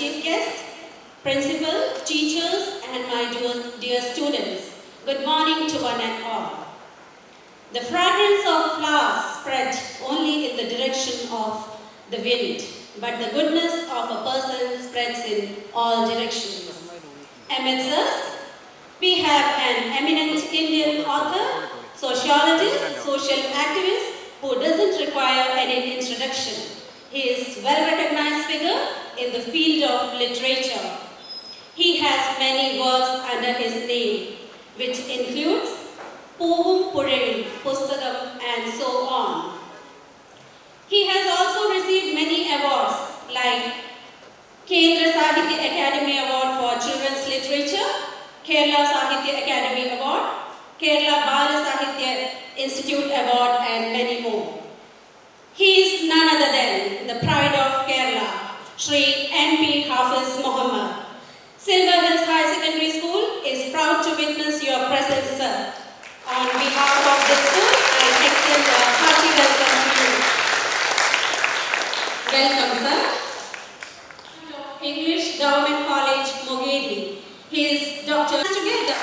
chief guest, principal, teachers, and my dear students. Good morning to one and all. The fragrance of flowers spread only in the direction of the wind, but the goodness of a person spreads in all directions. Amidst us, we have an eminent Indian author, sociologist, social activist who doesn't require any introduction. He is a well-recognized figure in the field of literature. He has many works under his name, which includes Povum Purayum, Pustakam, and so on. He has also received many awards like Kendra Sahitya Academy Award for Children's Literature, Kerala Sahitya Academy Award, Kerala Bala Sahitya Institute Award, and many more. He is none other than the pride of Kerala, Shri N.P. Hafiz Muhammad. Silver Hills High Secondary School is proud to witness your presence, sir. On behalf of the school, I extend a hearty welcome to you. Welcome, sir. English Government College, Mogeri. His doctors together.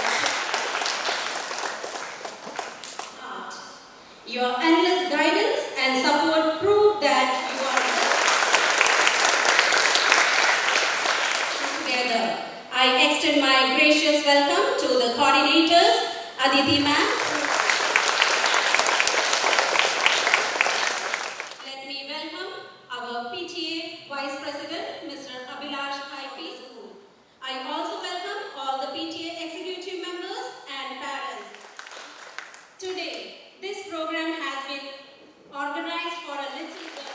Your endless guidance and support prove that you are together. I extend my gracious welcome to the coordinators, Aditi ma'am. Let me welcome our PTA Vice President, Mr. Abhilash IP School. I also welcome all the PTA executive members and parents. Today, this program has been organized for a little girl.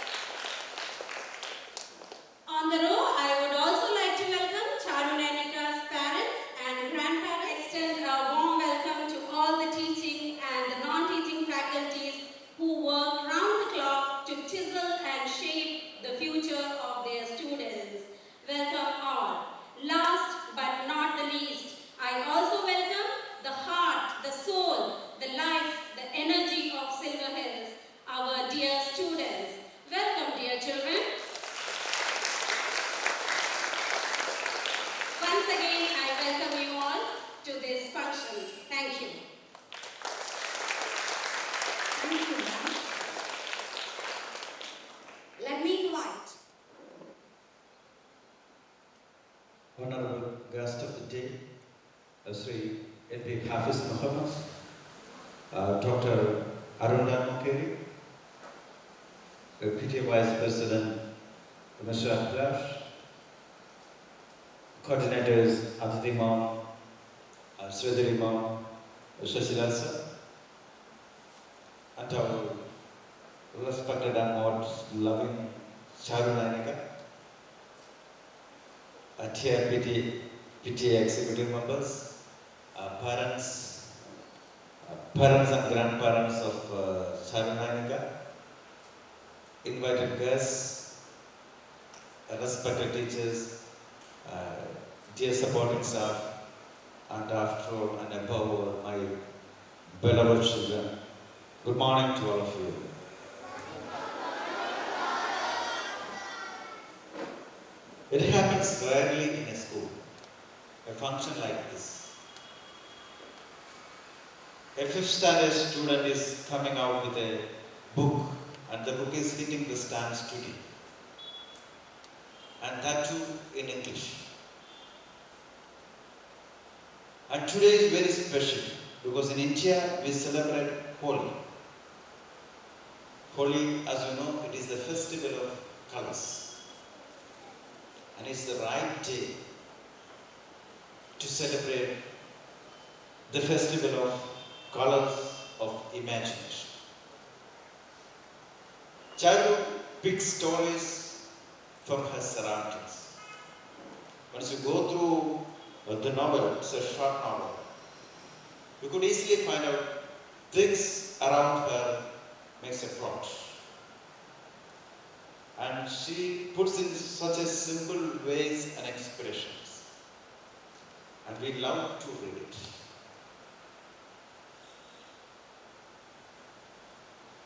On the row, I would also like to welcome Charunainika's parents and grandparents. Extend a warm welcome to all the teaching and the non-teaching faculties who work round the clock to chisel and shape the future of their students. Welcome all. Last but not the least, I also welcome the heart, the soul, the life, the energy of Silver Hills, our dear students. Welcome, dear children. Once again, I welcome you all to this function. Thank you. Thank you, ma'am. Let me invite Honorable guest of the day, Sri N.P. Hafiz Muhammad, Dr. Charunainika, PTA Vice President, Mr. Abhilash, coordinators Aditi Ma'am, Sridhari Ma'am, Shashilal sir, and our respected and most loving Charunainika, dear PTA executive members, parents and grandparents of Charunainika, invited guests, respected teachers, dear supporting staff, and after all and above all, my beloved children. Good morning to all of you. It happens rarely in a school, a function like this. A 5th standard student is coming out with a book, and the book is hitting the stands today. And that too in English. And today is very special because in India we celebrate Holi. Holi, as you know, it is the festival of colors. And it's the right day to celebrate the festival of colors of imagination. Charu picks stories from her surroundings. Once you go through the novel, it's a short novel, you could easily find out things around her makes a plot. And she puts in such a simple ways and expressions. And we love to read it.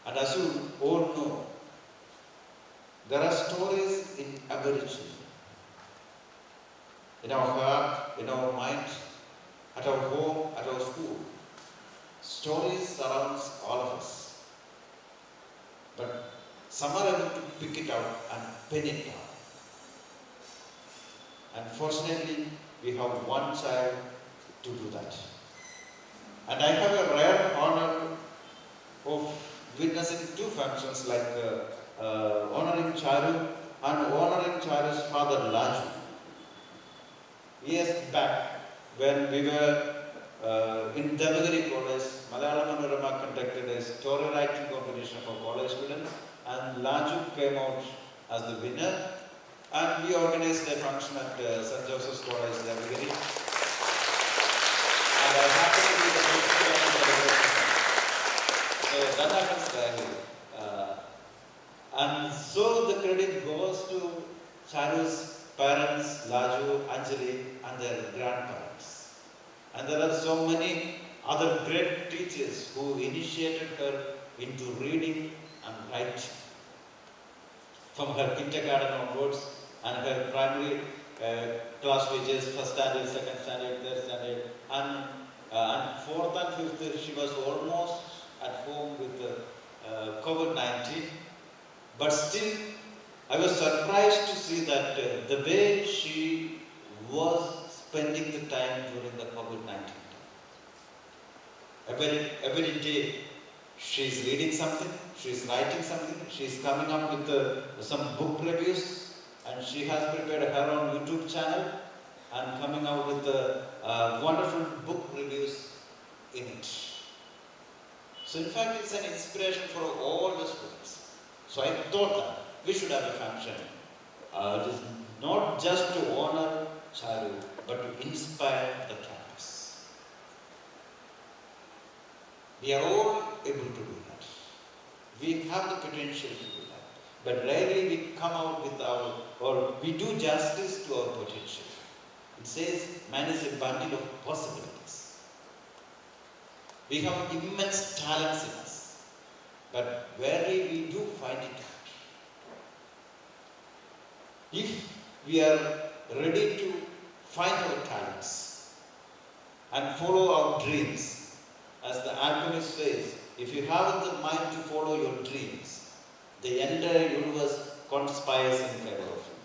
And as you all know, there are stories in Aboriginal. in our heart, in our mind, at our home, at our school. Stories surrounds all of us. But some are able to pick it out and pen it down. Unfortunately, we have one child to do that. And I have a rare honor of witnessing two functions like honoring Charu and honoring Charu's father Laju. Years back, when we were in Devagiri College, Malayalam Manorama conducted a story writing competition for college students, and Laju came out as the winner. And we organized a function at St. Joseph's College, Devagiri. And I happened to be the principal of the celebration. So that happens rarely. And so the credit goes to Charu's parents, Laju, Anjali, and their grandparents. And there are so many other great teachers who initiated her into reading and writing. From her kindergarten onwards, and her primary class teachers, first standard, second standard, third standard, and fourth and fifth, she was almost at home with COVID-19. But still, I was surprised to see that the way she was spending the time during the COVID-19 time. Every day, she's reading something, she's writing something, she's coming up with some book reviews, and she has prepared her own YouTube channel and coming out with wonderful book reviews in it. So in fact, it's an inspiration for all the students. So I thought that we should have a function. It is not just to honor Charu, but to inspire the campus. We are all able to do that. We have the potential to do that. But rarely we come out with or we do justice to our potential. It says man is a bundle of possibilities. We have immense talents in us, but rarely we do find it out. If we are ready to find our talents and follow our dreams, as the alchemist says, if you have the mind to follow your dreams, the entire universe conspires in favor of you.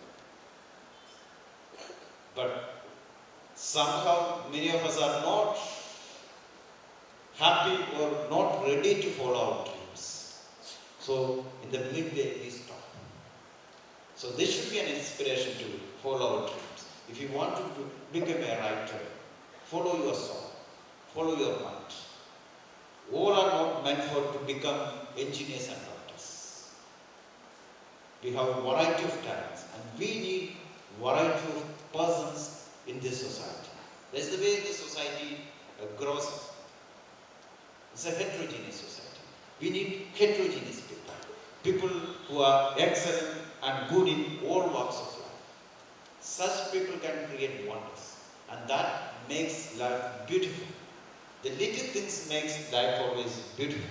But somehow many of us are not happy or not ready to follow our dreams. So in the midway we stop. So this should be an inspiration to follow our dreams. If you want to become a writer, follow your soul, follow your mind. All are not meant for to become engineers and doctors. We have a variety of talents, and we need variety of persons in this society. That's the way the society grows up. It's a heterogeneous society. We need heterogeneous people. People who are excellent and good in all walks of life. Such people can create wonders, and that makes life beautiful. The little things makes life always beautiful.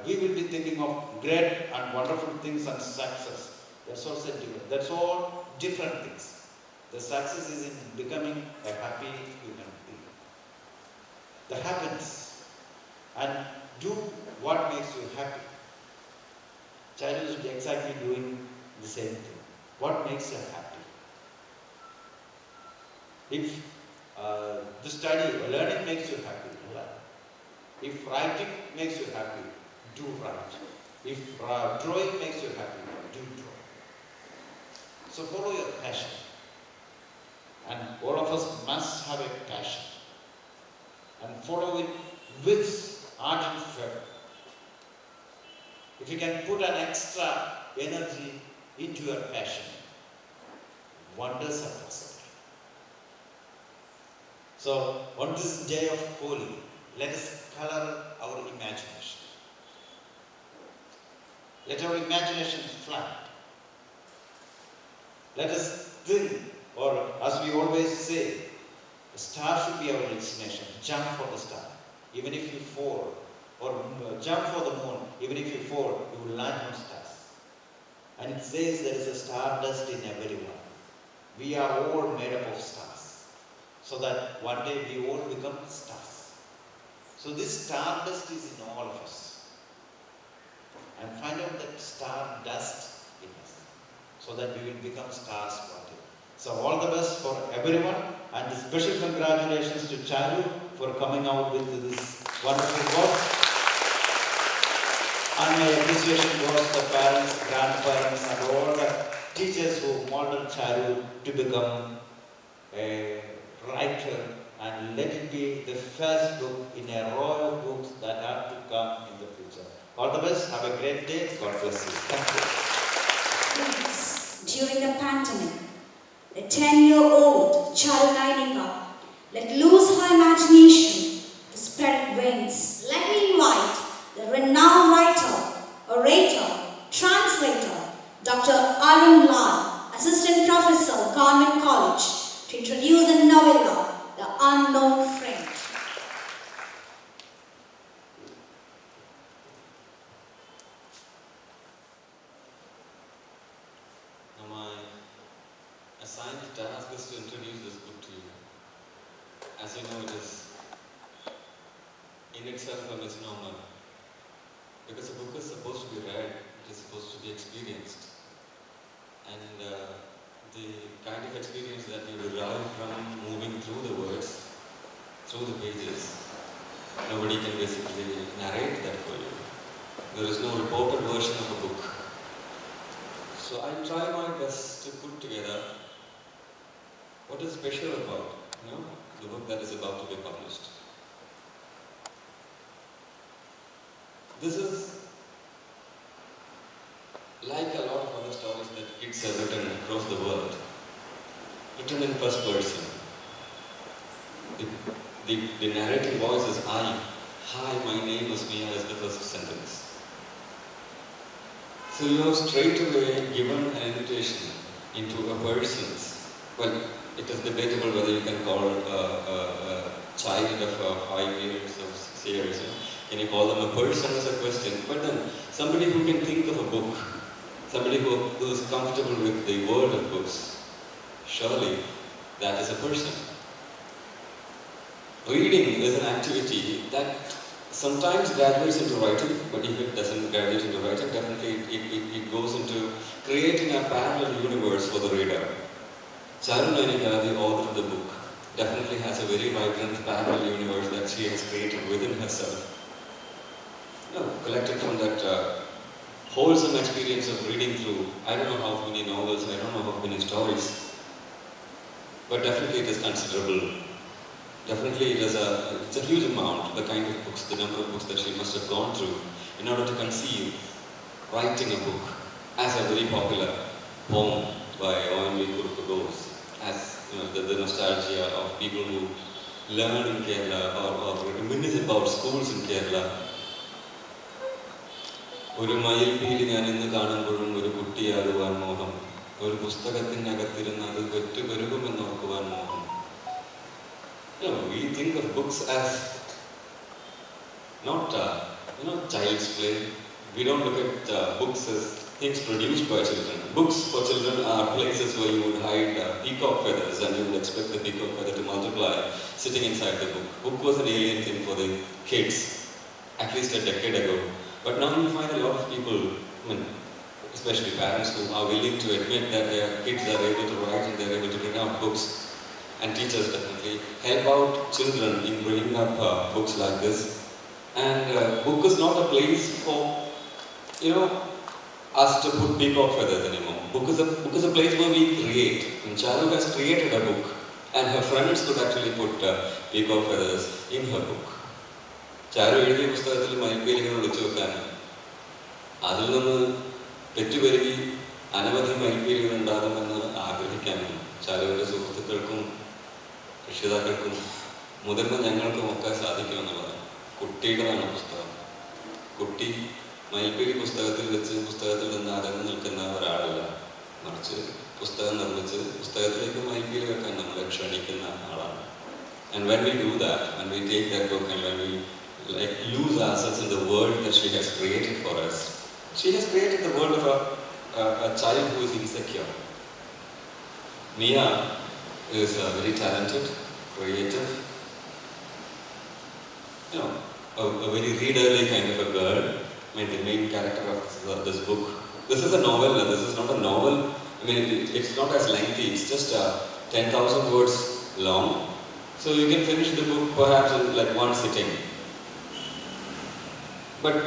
We will be thinking of great and wonderful things and success. That's also different. That's all different things. The success is in becoming a happy human being. The happiness. And do what makes you happy. Child is exactly doing the same thing. What makes you happy? If the study or learning makes you happy, learn. If writing makes you happy, do write. If drawing makes you happy, do draw. So follow your passion. And all of us must have a passion. And follow it with ardent fervor. If you can put an extra energy into your passion, wonders are possible. So, on this day of Holi, let us color our imagination. Let our imagination fly. Let us think, or as we always say, the star should be our destination. Jump for the star, even if you fall. Or jump for the moon, even if you fall, you will land on stars. And it says there is a stardust in everyone. we are all made up of stars. So that one day we all become stars. So this stardust is in all of us. And find out that star dust in us. So that we will become stars one day. So all the best for everyone. And special congratulations to Charu for coming out with this wonderful work. And my appreciation goes to the parents, grandparents and all the teachers who molded Charu to become a writer, and let it be the first book in a row of books that have to come in the future. All the best. Have a great day. God bless you. Thank you. Please, during the pandemic, the 10-year-old Charunainika let loose her imagination to spread wings. Let me invite the renowned writer, orator, translator, Dr. Arun Lal, Assistant Professor, Government College, to introduce the novella, The Unknown Friend. Now my assigned task is to introduce this book to you. As you know, it is in itself a misnomer. Because a book is supposed to be read, it is supposed to be experienced. And the kind of experience that you derive from moving through the words, through the pages, nobody can basically narrate that for you. There is no reported version of a book. So I try my best to put together what is special about, the book that is about to be published. This is like a lot of other stories that kids have written across the world, written in first person. The narrating voice is I. Hi, my name is Mia is the first sentence. So you are straight away given an invitation into a person's, well, it is debatable whether you can call a child of 5 years or 6 years, can you call them a person as a question, but then somebody who can think of a book, somebody who is comfortable with the world of books, surely that is a person. Reading is an activity that sometimes graduates into writing, but if it doesn't graduate into writing, definitely it goes into creating a parallel universe for the reader. Charunainika, the author of the book, definitely has a very vibrant parallel universe that she has created within herself. Collected from that wholesome experience of reading through, I don't know how many novels, I don't know how many stories, but definitely it is considerable. Definitely it's a huge amount, the kind of books, the number of books that she must have gone through in order to conceive writing a book as a very popular poem by O.N.V. Kurukagos, as the nostalgia of people who learn in Kerala or reminisce about schools in Kerala. ഒരു മയിൽപീലി ഞാൻ ഇന്ന് കാണുമ്പോഴും ഒരു കുട്ടിയാകുവാൻ മോഹം, ഒരു പുസ്തകത്തിനകത്തിരുന്ന് അത് പെറ്റുപെരുകുമെന്ന് ഓർക്കുവാൻ മോഹം. We think of books as not child's play. We don't look at books as things produced by children. Books for children are places where you would hide peacock feathers and you would expect the peacock feather to multiply sitting inside the book. Book was an alien thing for the kids, at least a decade ago. But now you find a lot of people, especially parents who are willing to admit that their kids are able to write and they're able to bring out books. And teachers definitely help out children in bringing up books like this. And book is not a place for, us to put peacock feathers anymore. Book is a place where we create. And Charu has created a book, and her friends could actually put peacock feathers in her book. Charu എഴുതിയ പുസ്തകത്തിൽ മയിൽപീലികൾ വിളിച്ചു വെക്കാൻ, അതിൽ നിന്ന് പെറ്റുപെരുകി അനവധി മയിൽപീലികൾ ഉണ്ടാകുമെന്ന് ആഗ്രഹിക്കാനും ചാരുവിൻ്റെ സുഹൃത്തുക്കൾക്കും രക്ഷിതാക്കൾക്കും മുതിർന്ന ഞങ്ങൾക്കും ഒക്കെ സാധിക്കുമെന്നുള്ളത്. കുട്ടിയുടേതാണ് പുസ്തകം. കുട്ടി മയിൽപീലി പുസ്തകത്തിൽ വെച്ച് പുസ്തകത്തിൽ നിന്ന് അകന്നു നിൽക്കുന്ന ഒരാളല്ല, മറിച്ച് പുസ്തകം നിർമ്മിച്ച് പുസ്തകത്തിലേക്ക് മയിൽപീലി വെക്കാൻ നമ്മളെ ക്ഷണിക്കുന്ന ആളാണ്. And when we do that, when we take that book and when we lose ourselves in the world that she has created for us, she has created the world of a child who is insecure. Mia is very talented, creative, a very readerly kind of a girl. I mean, the main character of this book. This is a novel, this is not a novel. I mean, it's not as lengthy, it's just 10,000 words long. So you can finish the book perhaps in like one sitting. But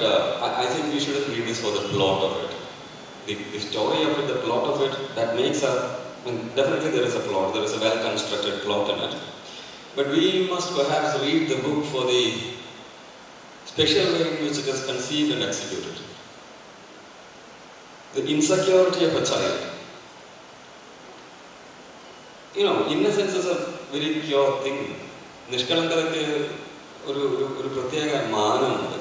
I think we shouldn't read this for the plot of it. The story of it, the plot of it, that makes definitely there is a plot, there is a well-constructed plot in it. But we must perhaps read the book for the special way in which it is conceived and executed. The insecurity of a child. Innocence is a very pure thing. നിഷ്കളങ്കതയ്ക്ക് ഒരു പ്രത്യേക മാനമുണ്ട്.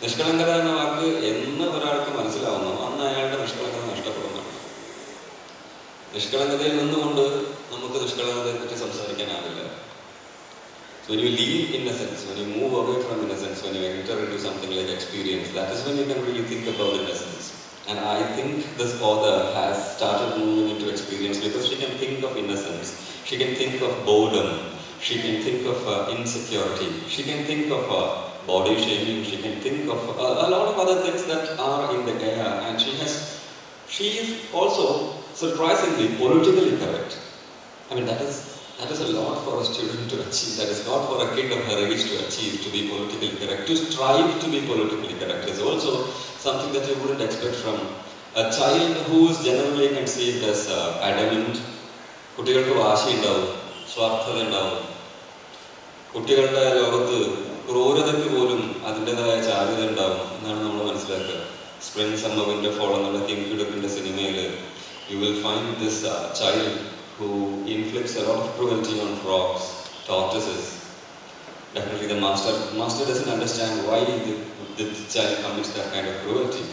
നിഷ്കളങ്കത എന്ന വാക്ക് എന്ന് ഒരാൾക്ക് മനസ്സിലാവുന്നു അന്ന് അയാളുടെ നിഷ്കളങ്കത നഷ്ടപ്പെടുന്നതാണ്. നിഷ്കളങ്കതയിൽ നിന്നുകൊണ്ട് നമുക്ക് നിഷ്കളങ്കതയെ പറ്റി സംസാരിക്കാനാവില്ല. So when you leave innocence, when you move away from innocence, when you enter into something like experience, that is when you can really think about innocence. And I think this author has started moving into experience because she can think of innocence, she can think of boredom, she can think of insecurity, she can think of body shaming, she can think of a lot of other things that are in the air, and she is also surprisingly politically correct. I mean, that is a lot for a student to achieve. That is not for a kid of her age to achieve, to be politically correct. To strive to be politically correct is also something that you wouldn't expect from a child who is generally conceived as adamant. കുട്ടികൾക്ക് വാശിയുണ്ടാവും, സ്വാർത്ഥതയുണ്ടാവും. കുട്ടികളുടെ ലോകത്ത് ക്രൂരതയ്ക്ക് പോലും അതിൻ്റെതായ ചാരുത ഉണ്ടാവും എന്നാണ് നമ്മൾ മനസ്സിലാക്കുക. Spring summer winter fall എന്നുള്ള കിം ക്യുഡക്കിൻ്റെ സിനിമയിൽ you will find this child who inflicts a lot of cruelty on frogs, tortoises. Definitely the master doesn't understand why the child commits that kind of cruelty.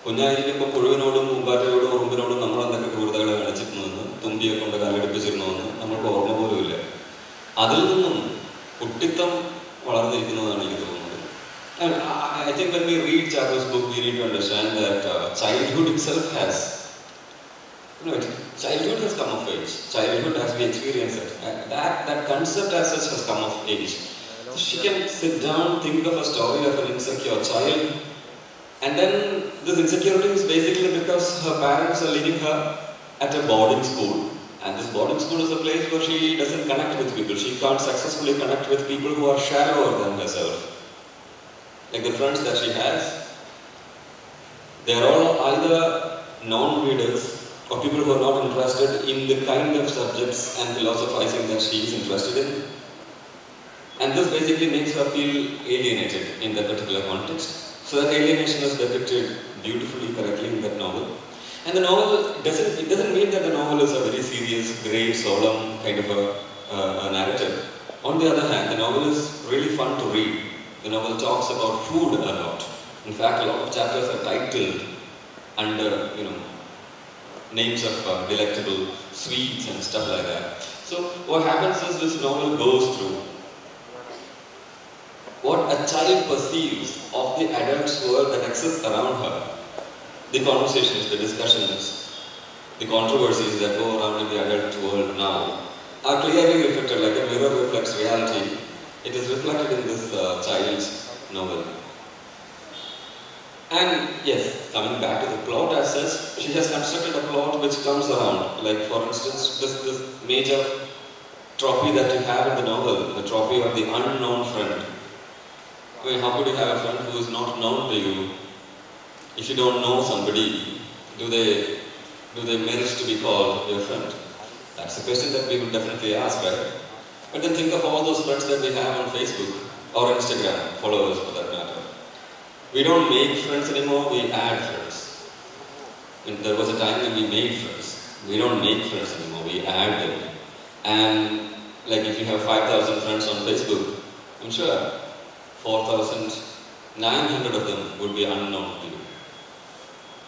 കുഞ്ഞായിരിക്കുമ്പോൾ പുഴുവിനോടും പൂമ്പാറ്റയോടും ഉറുമ്പിനോടും നമ്മൾ എന്തൊക്കെ ക്രൂരതകളെ കാണിച്ചിരുന്നുവെന്ന്, തുമ്പിയെ കൊണ്ട് കാലെടുപ്പിച്ചിരുന്നുവെന്ന് നമ്മൾക്ക് ഓർമ്മ പോലുമില്ല. അതിൽ നിന്നും കുട്ടിത്തം വളർന്നിരിക്കുന്നതാണ് എനിക്ക് തോന്നുന്നത്. And I think when we read Charu's book, we need to understand that childhood itself has childhood has come of age. Childhood as we experience it. That concept as such has come of age. So she can sit down, think of a story of an insecure child, and then this insecurity is basically because her parents are leaving her at a boarding school. And this boarding school is a place where she doesn't connect with people. She can't successfully connect with people who are shallower than herself. Like the friends that she has, they are all either non-readers or people who are not interested in the kind of subjects and philosophizing that she is interested in. And this basically makes her feel alienated in that particular context. So that alienation is depicted beautifully, correctly in that novel. And the novel doesn't mean that the novel is a very serious, great, solemn kind of a narrative. On the other hand, the novel is really fun to read. The novel talks about food a lot. In fact, a lot of chapters are titled under, names of delectable sweets and stuff like that. So what happens is this novel goes through what a child perceives of the adult's world that exists around her. The conversations, the discussions, the controversies that go around in the adult world now are clearly reflected, like a mirror reflects reality. It is reflected in this child's novel. And yes, coming back to the plot as such, she has constructed a plot which comes around. Like for instance, this major trophy that you have in the novel, the trophy of the unknown friend. I mean, how could you have a friend who is not known to you? If you don't know somebody, do they merit to be called your friend? That's a question that we would definitely ask, right? But then think of all those friends that we have on Facebook or Instagram, followers for that matter. We don't make friends anymore, we add friends. And there was a time when we made friends. We don't make friends anymore, we add them. And like if you have 5,000 friends on Facebook, I'm sure 4,900 of them would be unknown to you.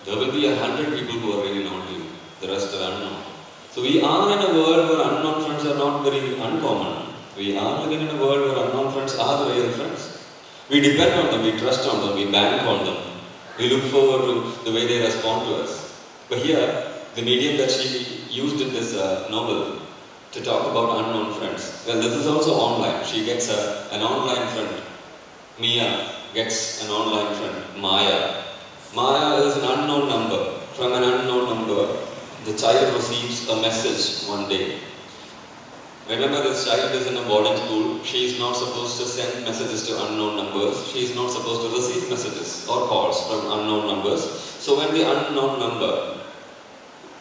There will be 100 people who are really known to you, the rest are unknown. So we are in a world where unknown friends are not very uncommon. We are living in a world where unknown friends are the real friends. We depend on them, we trust on them, we bank on them. We look forward to the way they respond to us. But here, the medium that she used in this novel to talk about unknown friends. Well, this is also online. She gets an online friend. Mia gets an online friend, Maya. Maya is an unknown number. From an unknown number, the child receives a message one day. Remember, this child is in a boarding school. She is not supposed to send messages to unknown numbers. She is not supposed to receive messages or calls from unknown numbers. So when the unknown number,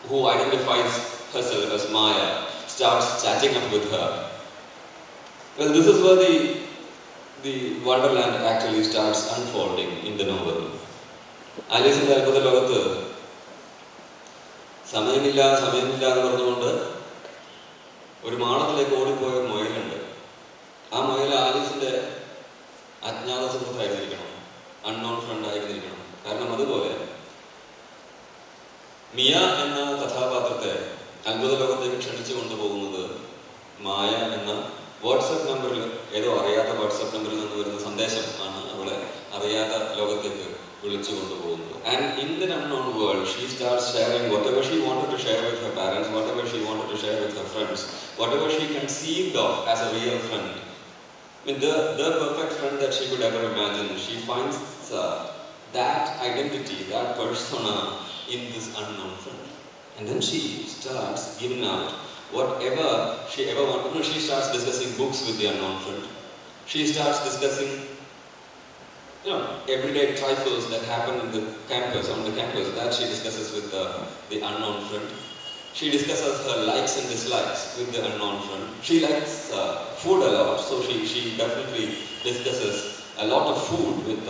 who identifies herself as Maya, starts chatting up with her, well, this is where the wonderland actually starts unfolding in the novel. ആലീസിന്റെ അത്ഭുത ലോകത്ത് സമയമില്ല എന്ന് പറഞ്ഞുകൊണ്ട് ഒരു മാളത്തിലേക്ക് ഓടിപ്പോയ ഒരു മുയലുണ്ട്. ആ മുയൽ ആലീസിന്റെ അജ്ഞാത സുഹൃത്തായിരുന്നിരിക്കണം, അൺനോൺ ഫ്രണ്ട് ആയിരുന്നിരിക്കണം. കാരണം അതുപോലെ മിയ എന്ന കഥാപാത്രത്തെ അത്ഭുത ലോകത്തേക്ക് ക്ഷണിച്ചു കൊണ്ടുപോകുന്നത് മായ എന്ന വാട്സപ്പ് നമ്പറിൽ, ഏതോ അറിയാത്ത വാട്സപ്പ് നമ്പറിൽ നിന്ന് വരുന്ന സന്ദേശം ആണ് അവളെ അറിയാത്ത ലോകത്തേക്ക് വിളിച്ചു കൊണ്ടുപോകുന്നത്. And in the unknown world, she starts sharing whatever she wanted to share with her parents, whatever she wanted to share with her friends, whatever she conceived of as a real friend. I mean, the perfect friend that she could ever imagine. She finds that identity, that persona in this unknown friend. And then she starts giving out whatever she ever wanted. She starts discussing books with the unknown friend. She starts discussing everyday trifles that happen on the campus, that she discusses with the unknown friend. She discusses her likes and dislikes with the unknown friend. She likes food a lot, so she definitely discusses a lot of food with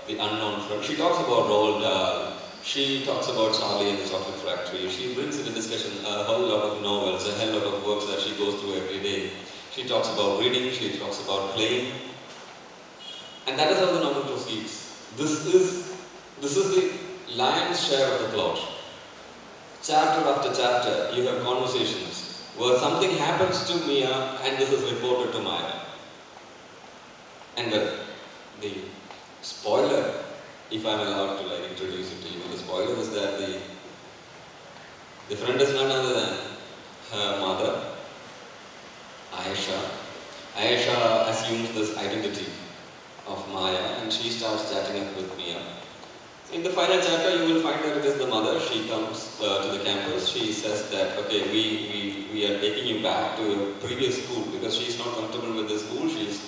the unknown friend. She talks about Roald Dahl. She talks about Charlie and the Chocolate Factory. She brings into discussion a whole lot of novels, a hell lot of works that she goes through every day. She talks about reading, she talks about playing. And that is how the novel proceeds. This is the lion's share of the plot. Chapter after chapter, you have conversations where something happens to Mia and this is reported to Maya. And the spoiler, if I'm allowed to introduce it to you, the spoiler is that the friend is none other than her mother, Aisha. Aisha assumes this identity of Maya and she starts chatting up with Mia. In the final chapter, you will find that it is the mother. She comes to the campus. She says that, okay, we are taking you back to your previous school because she is not comfortable with the school. She's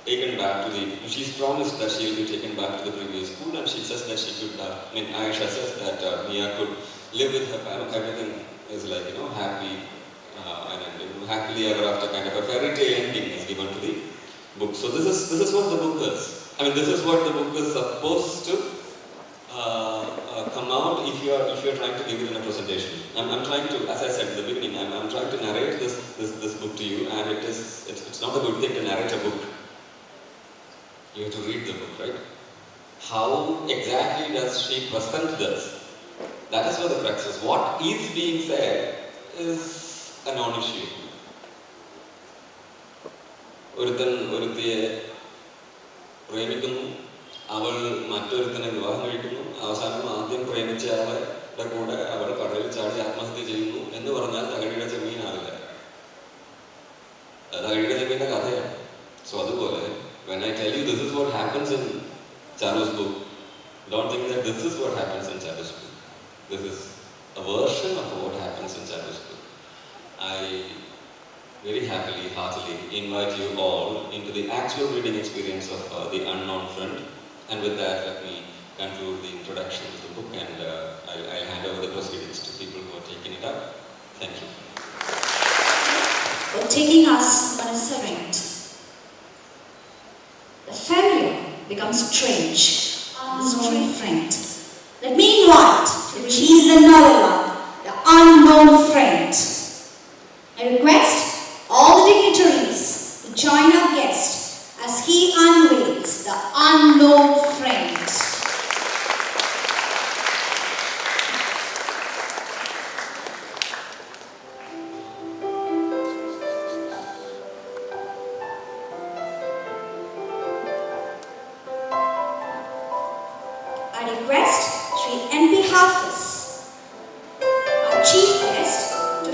taken back to she's promised that she will be taken back to the previous school, and she says that she could, Aisha says that Mia could live with her parents. Everything is happy, and happily ever after kind of a fairy tale ending is given to the book. So this is what the book is. I mean, this is what the book is supposed to come out if you are trying to give it in a presentation. I'm trying to, as I said in the beginning, I'm trying to narrate this book to you, and it's not a good thing to narrate a book. You have to read the book, right? How exactly does she present this? That is where the crux is. What is being said is a non-issue. ഒരുത്തിയെ പ്രേമിക്കുന്നു, അവൾ മറ്റൊരുത്തനെ വിവാഹം കഴിക്കുന്നു, അവസാനം ആദ്യം പ്രേമിച്ച ആളുടെ കൂടെ അവൾ കടലിൽ ചാടി ആത്മഹത്യ ചെയ്യുന്നു എന്ന് പറഞ്ഞാൽ തകഴിയുടെ ചെമ്മീനാവില്ല. തകഴിയുടെ ചെമ്മീൻ്റെ കഥയാണ്. സോ അതുപോലെ when I tell you this is what happens in Charu's book, don't think that this is what happens in Charu's book. This is a version of what happens in Charu's book. I very happily, heartily invite you all into the actual reading experience of The Unknown Friend. And with that, let me conclude the introduction of the book, and I'll hand over the proceedings to people who are taking it up. Thank you. For taking us on a servant. The familiar becomes strange. The strange friend. Let me invite the cheese and novella, The Unknown Friend. I request all the dignitaries to join our guest as he unveils The Unknown Friend. I request Sri N.P. Hafiz, our chief guest, to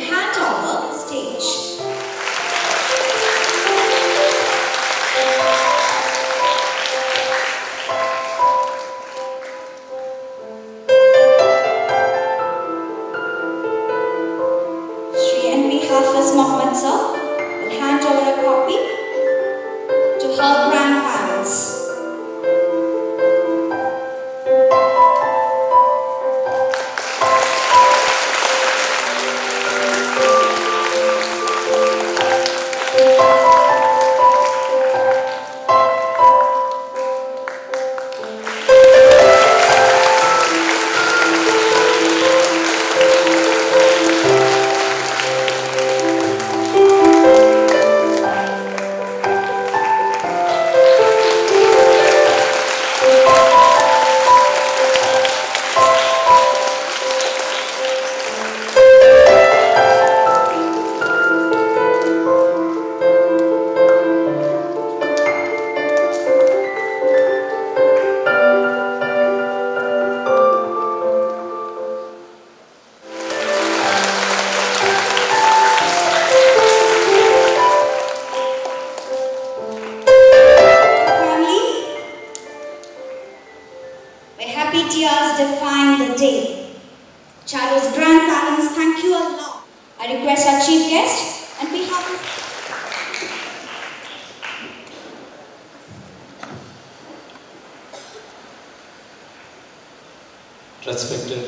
respected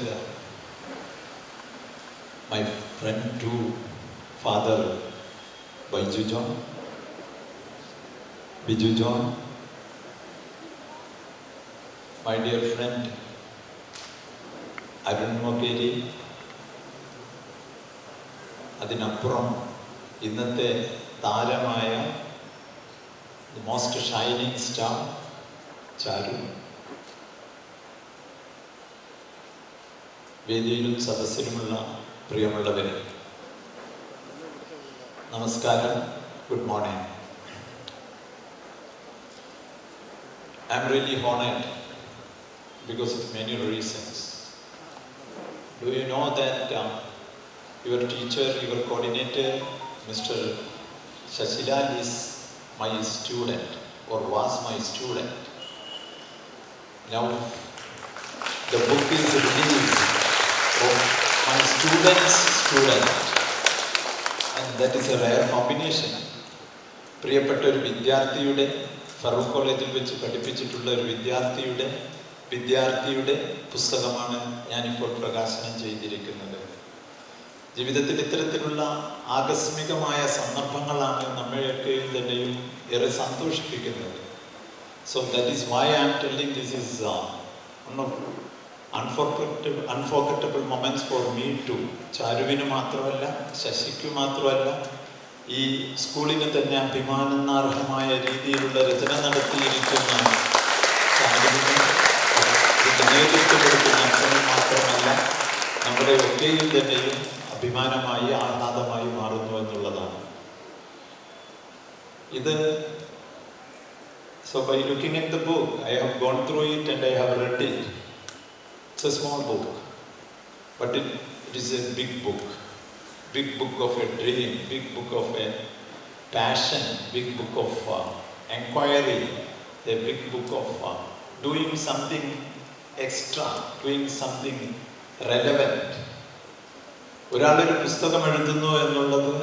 my friend too, Father Biju John, my dear friend Arun Mokeri, അതിനപ്പുറം ഇന്നത്തെ താരമായ the most shining star Charu, വേദിയിലും സദസ്സിലുമുള്ള പ്രിയമുള്ളവരെ നമസ്കാരം, good morning. I am really honored because of many reasons. Do you know that your teacher, your coordinator, Mr. Shashilal is my student or was my student. Now the book is released of my student's student, and that is a rare combination. പ്രിയപ്പെട്ട ഒരു വിദ്യാർത്ഥിയുടെ, ഫറൂഖ് കോളേജിൽ വെച്ച് പഠിപ്പിച്ചിട്ടുള്ള ഒരു വിദ്യാർത്ഥിയുടെ പുസ്തകമാണ് ഞാനിപ്പോൾ പ്രകാശനം ചെയ്തിരിക്കുന്നത്. ജീവിതത്തിൽ ഇത്തരത്തിലുള്ള ആകസ്മികമായ സന്ദർഭങ്ങളാണ് നമ്മളെയൊക്കെയും തന്നെയും ഏറെ സന്തോഷിപ്പിക്കുന്നത്. So that is why I am telling this is one of unforgettable moments for me too. ചാരുവിന് മാത്രമല്ല, ശശിക്ക് മാത്രമല്ല, ഈ സ്കൂളിന് തന്നെ അഭിമാനാർഹമായ രീതിയിലുള്ള രചന നടത്തിയിരിക്കുന്ന ചാരുവിന് നേതൃത്വം കൊടുക്കുന്ന അച്ഛനും മാത്രമല്ല, നമ്മുടെ ഒക്കെയും തന്നെയും അഭിമാനമായി ആഹ്ലാദമായി മാറുന്നു എന്നുള്ളതാണ്. ഇത് so by looking at the book, I have gone through it and I have read it. It's a small book, but it is a big book of a dream, big book of a passion, big book of inquiry, a big book of doing something extra, doing something relevant. ഒരാളൊരു പുസ്തകം എഴുതുന്നു എന്നുള്ളത്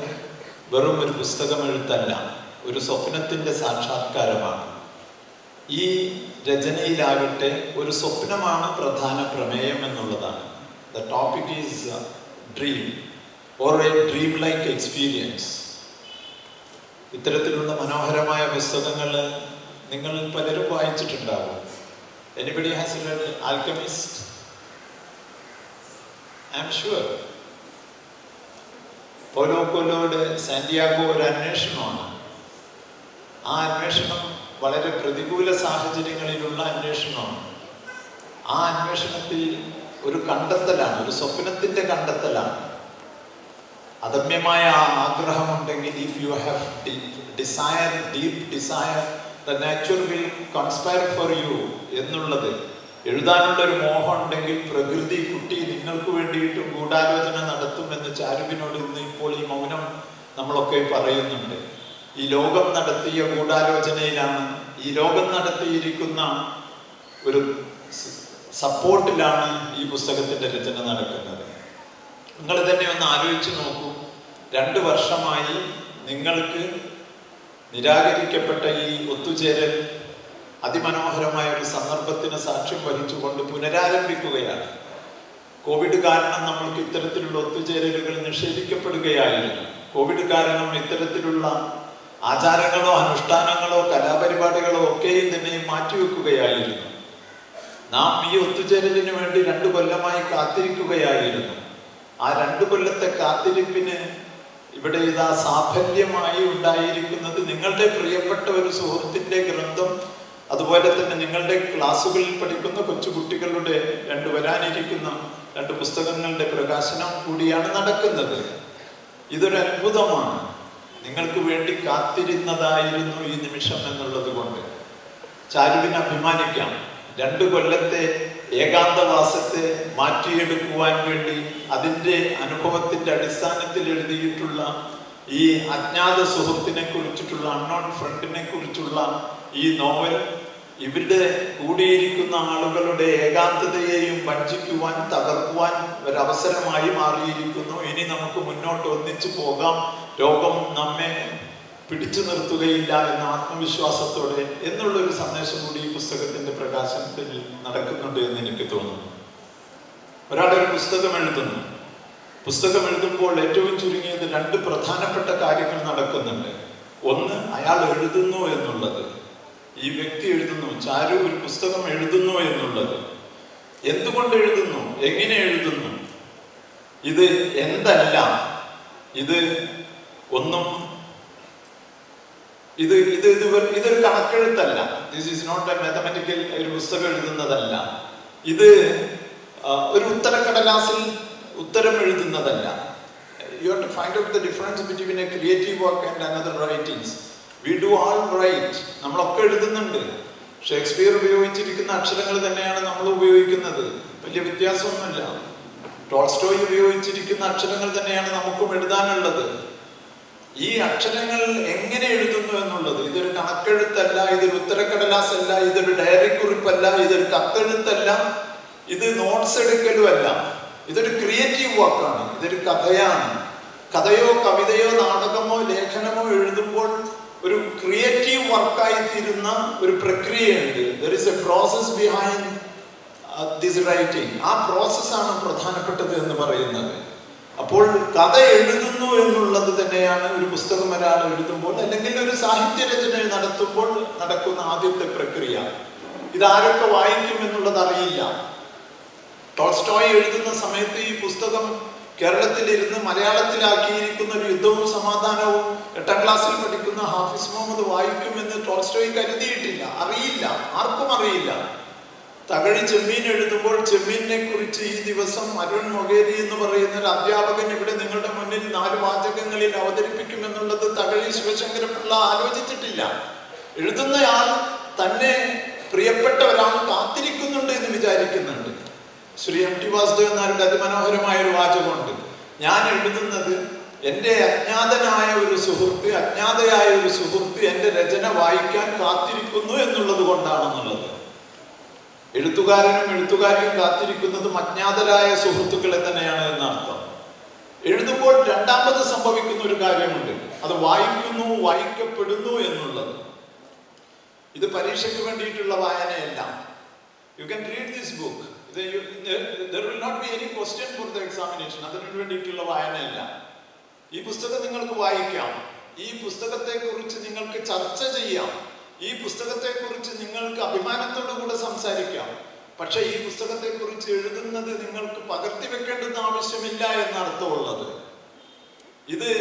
വെറും ഒരു പുസ്തകം എഴുത്തല്ല, ഒരു സ്വപ്നത്തിൻ്റെ സാക്ഷാത്കാരമാണ്. ഈ രചനയിലാകട്ടെ ഒരു സ്വപ്നമാണ് പ്രധാന പ്രമേയം എന്നുള്ളതാണ്. The topic is dream or a dream like experience. ഇത്തരത്തിലുള്ള മനോഹരമായ പുസ്തകങ്ങൾ നിങ്ങൾ പലരും വായിച്ചിട്ടുണ്ടാകും. Anybody has read Alchemist? I am sure. Paulo കോലോയുടെ സാന്റിയാഗോ ഒരു അന്വേഷണമാണ്. ആ അന്വേഷണം വളരെ പ്രതികൂല സാഹചര്യങ്ങളിലുള്ള അന്വേഷണമാണ്. ആ അന്വേഷണത്തിൽ ഒരു കണ്ടെത്തലാണ്, ഒരു സ്വപ്നത്തിൻ്റെ കണ്ടെത്തലാണ്. അദമ്യമായ ആഗ്രഹമുണ്ടെങ്കിൽ, if you have deep desire, the nature will conspire for you എന്നുള്ളത്, എഴുതാനുള്ളൊരു മോഹം ഉണ്ടെങ്കിൽ പ്രകൃതി കുട്ടി നിങ്ങൾക്ക് വേണ്ടിയിട്ട് ഗൂഢാലോചന നടത്തുമെന്ന് ചാരുവിനോട് ഇന്ന് ഇപ്പോൾ ഈ മൗനം നമ്മളൊക്കെ പറയുന്നുണ്ട്. ഈ ലോകം നടത്തിയ ഗൂഢാലോചനയിലാണ്, ഈ ലോകം നടത്തിയിരിക്കുന്ന ഒരു സപ്പോർട്ടിലാണ് ഈ പുസ്തകത്തിൻ്റെ രചന നടക്കുന്നത്. നിങ്ങൾ തന്നെ ഒന്ന് ആലോചിച്ച് നോക്കൂ. 2 വർഷമായി നിങ്ങൾക്ക് നിരാകരിക്കപ്പെട്ട ഈ ഒത്തുചേരൽ അതിമനോഹരമായ ഒരു സന്ദർഭത്തിന് സാക്ഷ്യം വഹിച്ചുകൊണ്ട് പുനരാരംഭിക്കുകയാണ്. കോവിഡ് കാരണം നമ്മൾക്ക് ഇത്തരത്തിലുള്ള ഒത്തുചേരലുകൾ നിഷേധിക്കപ്പെടുകയായിരുന്നു. കോവിഡ് കാരണം ഇത്തരത്തിലുള്ള ആചാരങ്ങളോ അനുഷ്ഠാനങ്ങളോ കലാപരിപാടികളോ ഒക്കെയും തന്നെയും മാറ്റിവെക്കുകയായിരുന്നു. നാം ഈ ഒത്തുചേരലിന് വേണ്ടി 2 കൊല്ലമായി കാത്തിരിക്കുകയായിരുന്നു. ആ 2 കൊല്ലത്തെ കാത്തിരിപ്പിന് ഇവിടെ ഇതാ സാഫല്യമായി ഉണ്ടായിരിക്കുന്നത് നിങ്ങളുടെ പ്രിയപ്പെട്ട ഒരു സുഹൃത്തിൻ്റെ ഗ്രന്ഥം, അതുപോലെ തന്നെ നിങ്ങളുടെ ക്ലാസ്സുകളിൽ പഠിക്കുന്ന കൊച്ചുകുട്ടികളുടെ വരാനിരിക്കുന്ന 2 പുസ്തകങ്ങളുടെ പ്രകാശനം കൂടിയാണ് നടക്കുന്നത്. ഇതൊരു അത്ഭുതമാണ്. നിങ്ങൾക്ക് വേണ്ടി കാത്തിരുന്നതായിരുന്നു ഈ നിമിഷം എന്നുള്ളത് കൊണ്ട് ചാരുവിന് അഭിമാനിക്കാം. 2 കൊല്ലത്തെ ഏകാന്തവാസത്തെ മാറ്റിയെടുക്കുവാൻ വേണ്ടി അതിൻ്റെ അനുഭവത്തിൻ്റെ അടിസ്ഥാനത്തിൽ എഴുതിയിട്ടുള്ള ഈ അജ്ഞാത സുഹൃത്തിനെ കുറിച്ചിട്ടുള്ള, അൺനോൺ ഫ്രണ്ടിനെ കുറിച്ചുള്ള ഈ നോവൽ ഇവിടെ കൂടിയിരിക്കുന്ന ആളുകളുടെ ഏകാന്തതയെയും വഞ്ചിക്കുവാൻ, തകർക്കുവാൻ ഒരവസരമായി മാറിയിരിക്കുന്നു. ഇനി നമുക്ക് മുന്നോട്ട് ഒന്നിച്ചു പോകാം, രോഗം നമ്മെ പിടിച്ചു നിർത്തുകയില്ല എന്ന ആത്മവിശ്വാസത്തോടെ എന്നുള്ളൊരു സന്ദേശം കൂടി ഈ പുസ്തകത്തിൻ്റെ പ്രകാശനത്തിൽ നടക്കുന്നുണ്ട് എന്ന് എനിക്ക് തോന്നുന്നു. ഒരാളൊരു പുസ്തകം എഴുതുന്നു. പുസ്തകം എഴുതുമ്പോൾ ഏറ്റവും ചുരുങ്ങിയത് 2 പ്രധാനപ്പെട്ട കാര്യങ്ങൾ നടക്കുന്നുണ്ട്. ഒന്ന്, അയാൾ എഴുതുന്നു എന്നുള്ളത്. ഈ വ്യക്തി എഴുതുന്നു, ചാരു ഒരു പുസ്തകം എഴുതുന്നു എന്നുള്ളത്. എന്തുകൊണ്ട് എഴുതുന്നു, എങ്ങനെ എഴുതുന്നു, ഇത് എന്തല്ല, ഇത് ഒന്നും, ഇതൊരു കണക്കെഴുത്തല്ല. This is not a mathematical. ഒരു പുസ്തകം എഴുതുന്നതല്ല ഇത്. ഒരു ഉത്തരക്കടലാസിൽ ഉത്തരം എഴുതുന്നതല്ല. You have to find out the difference between a creative work and another writings. We do all write. നമ്മളൊക്കെ എഴുതുന്നുണ്ട്. ഷേക്സ്പിയർ ഉപയോഗിച്ചിരിക്കുന്ന അക്ഷരങ്ങൾ തന്നെയാണ് നമ്മൾ ഉപയോഗിക്കുന്നത്. വലിയ വ്യത്യാസമൊന്നുമില്ല. ടോൾസ്റ്റോയ് ഉപയോഗിച്ചിരിക്കുന്ന അക്ഷരങ്ങൾ തന്നെയാണ് നമുക്കും എഴുതാനുള്ളത്. ഈ അക്ഷരങ്ങൾ എങ്ങനെ എഴുതുന്നു എന്നുള്ളത്, ഇതൊരു കണക്കെഴുത്തല്ല, ഇതൊരു ഉത്തരക്കടലാസല്ല, ഇതൊരു ഡയറി കുറിപ്പല്ല, ഇതൊരു കത്തെഴുത്തല്ല, ഇത് നോട്ട്സ് എടുക്കലും അല്ല. ഇതൊരു ക്രിയേറ്റീവ് വർക്കാണ്. ഇതൊരു കഥയാണ്. കഥയോ കവിതയോ നാടകമോ ലേഖനമോ എഴുതുമ്പോൾ ഒരു ക്രിയേറ്റീവ് വർക്കായി തീരുന്ന ഒരു പ്രക്രിയയുണ്ട്. There is a process behind this writing. ആ പ്രോസസ്സാണ് പ്രധാനപ്പെട്ടത് എന്ന് പറയുന്നത്. അപ്പോൾ കഥ എഴുതുന്നു എന്നുള്ളത് തന്നെയാണ് ഒരു പുസ്തകം ഒരാൾ എഴുതുമ്പോൾ അല്ലെങ്കിൽ ഒരു സാഹിത്യരചന നടത്തുമ്പോൾ നടക്കുന്ന ആദ്യത്തെ പ്രക്രിയ. ഇതാരൊക്കെ വായിക്കും എന്നുള്ളത് അറിയില്ല. ടോൾസ്റ്റോയ് എഴുതുന്ന സമയത്ത് ഈ പുസ്തകം കേരളത്തിലിരുന്ന് മലയാളത്തിലാക്കിയിരിക്കുന്ന ഒരു യുദ്ധവും സമാധാനവും 8ാം ക്ലാസ്സിൽ പഠിക്കുന്ന ഹാഫിസ് മുഹമ്മദ് വായിക്കുമെന്ന് ടോൾസ്റ്റോയ് കരുതിയിട്ടില്ല. അറിയില്ല, ആർക്കും അറിയില്ല. തകഴി ചെമ്മീൻ എഴുതുമ്പോൾ ചെമ്മീനെ കുറിച്ച് ഈ ദിവസം അരുൺ മൊഗേരി എന്ന് പറയുന്ന ഒരു അധ്യാപകൻ ഇവിടെ നിങ്ങളുടെ മുന്നിൽ 4 വാചകങ്ങളിൽ അവതരിപ്പിക്കുമെന്നുള്ളത് തകഴി ശിവശങ്കരപിള്ള ആലോചിച്ചിട്ടില്ല. എഴുതുന്നയാൾ തന്നെ പ്രിയപ്പെട്ട ഒരാൾ കാത്തിരിക്കുന്നുണ്ട് എന്ന് വിചാരിക്കുന്നുണ്ട്. ശ്രീ എം ടി വാസുദേവൻ നായരുടെ അതിമനോഹരമായ ഒരു വാചകമുണ്ട്. ഞാൻ എഴുതുന്നത് എൻ്റെ അജ്ഞാതനായ ഒരു സുഹൃത്ത്, അജ്ഞാതയായ ഒരു സുഹൃത്ത് എൻ്റെ രചന വായിക്കാൻ കാത്തിരിക്കുന്നു എന്നുള്ളത് കൊണ്ടാണെന്നുള്ളത്. എഴുത്തുകാരനും എഴുത്തുകാരിയും കാത്തിരിക്കുന്നതും അജ്ഞാതരായ സുഹൃത്തുക്കളെ തന്നെയാണ് എന്നർത്ഥം. എഴുതുമ്പോൾ രണ്ടാമത് സംഭവിക്കുന്ന ഒരു കാര്യമുണ്ട്. അത് വായിക്കുന്നു, വായിക്കപ്പെടുന്നു എന്നുള്ളത്. ഇത് പരീക്ഷയ്ക്ക് വേണ്ടിയിട്ടുള്ള വായനയല്ല. You can read this book. There will not be any question for the examination. അതിനു വേണ്ടിയിട്ടുള്ള വായനയല്ല. ഈ പുസ്തകം നിങ്ങൾക്ക് വായിക്കാം. ഈ പുസ്തകത്തെ കുറിച്ച് നിങ്ങൾക്ക് ചർച്ച ചെയ്യാം. ഈ പുസ്തകത്തെ കുറിച്ച് നിങ്ങൾക്ക് അഭിമാനത്തോടു കൂടെ സംസാരിക്കാം. പക്ഷെ ഈ പുസ്തകത്തെ കുറിച്ച് എഴുതുന്നത് നിങ്ങൾക്ക് പകർത്തി വെക്കേണ്ടുന്ന ആവശ്യമില്ല എന്നർത്ഥമുള്ളത്. ഇത്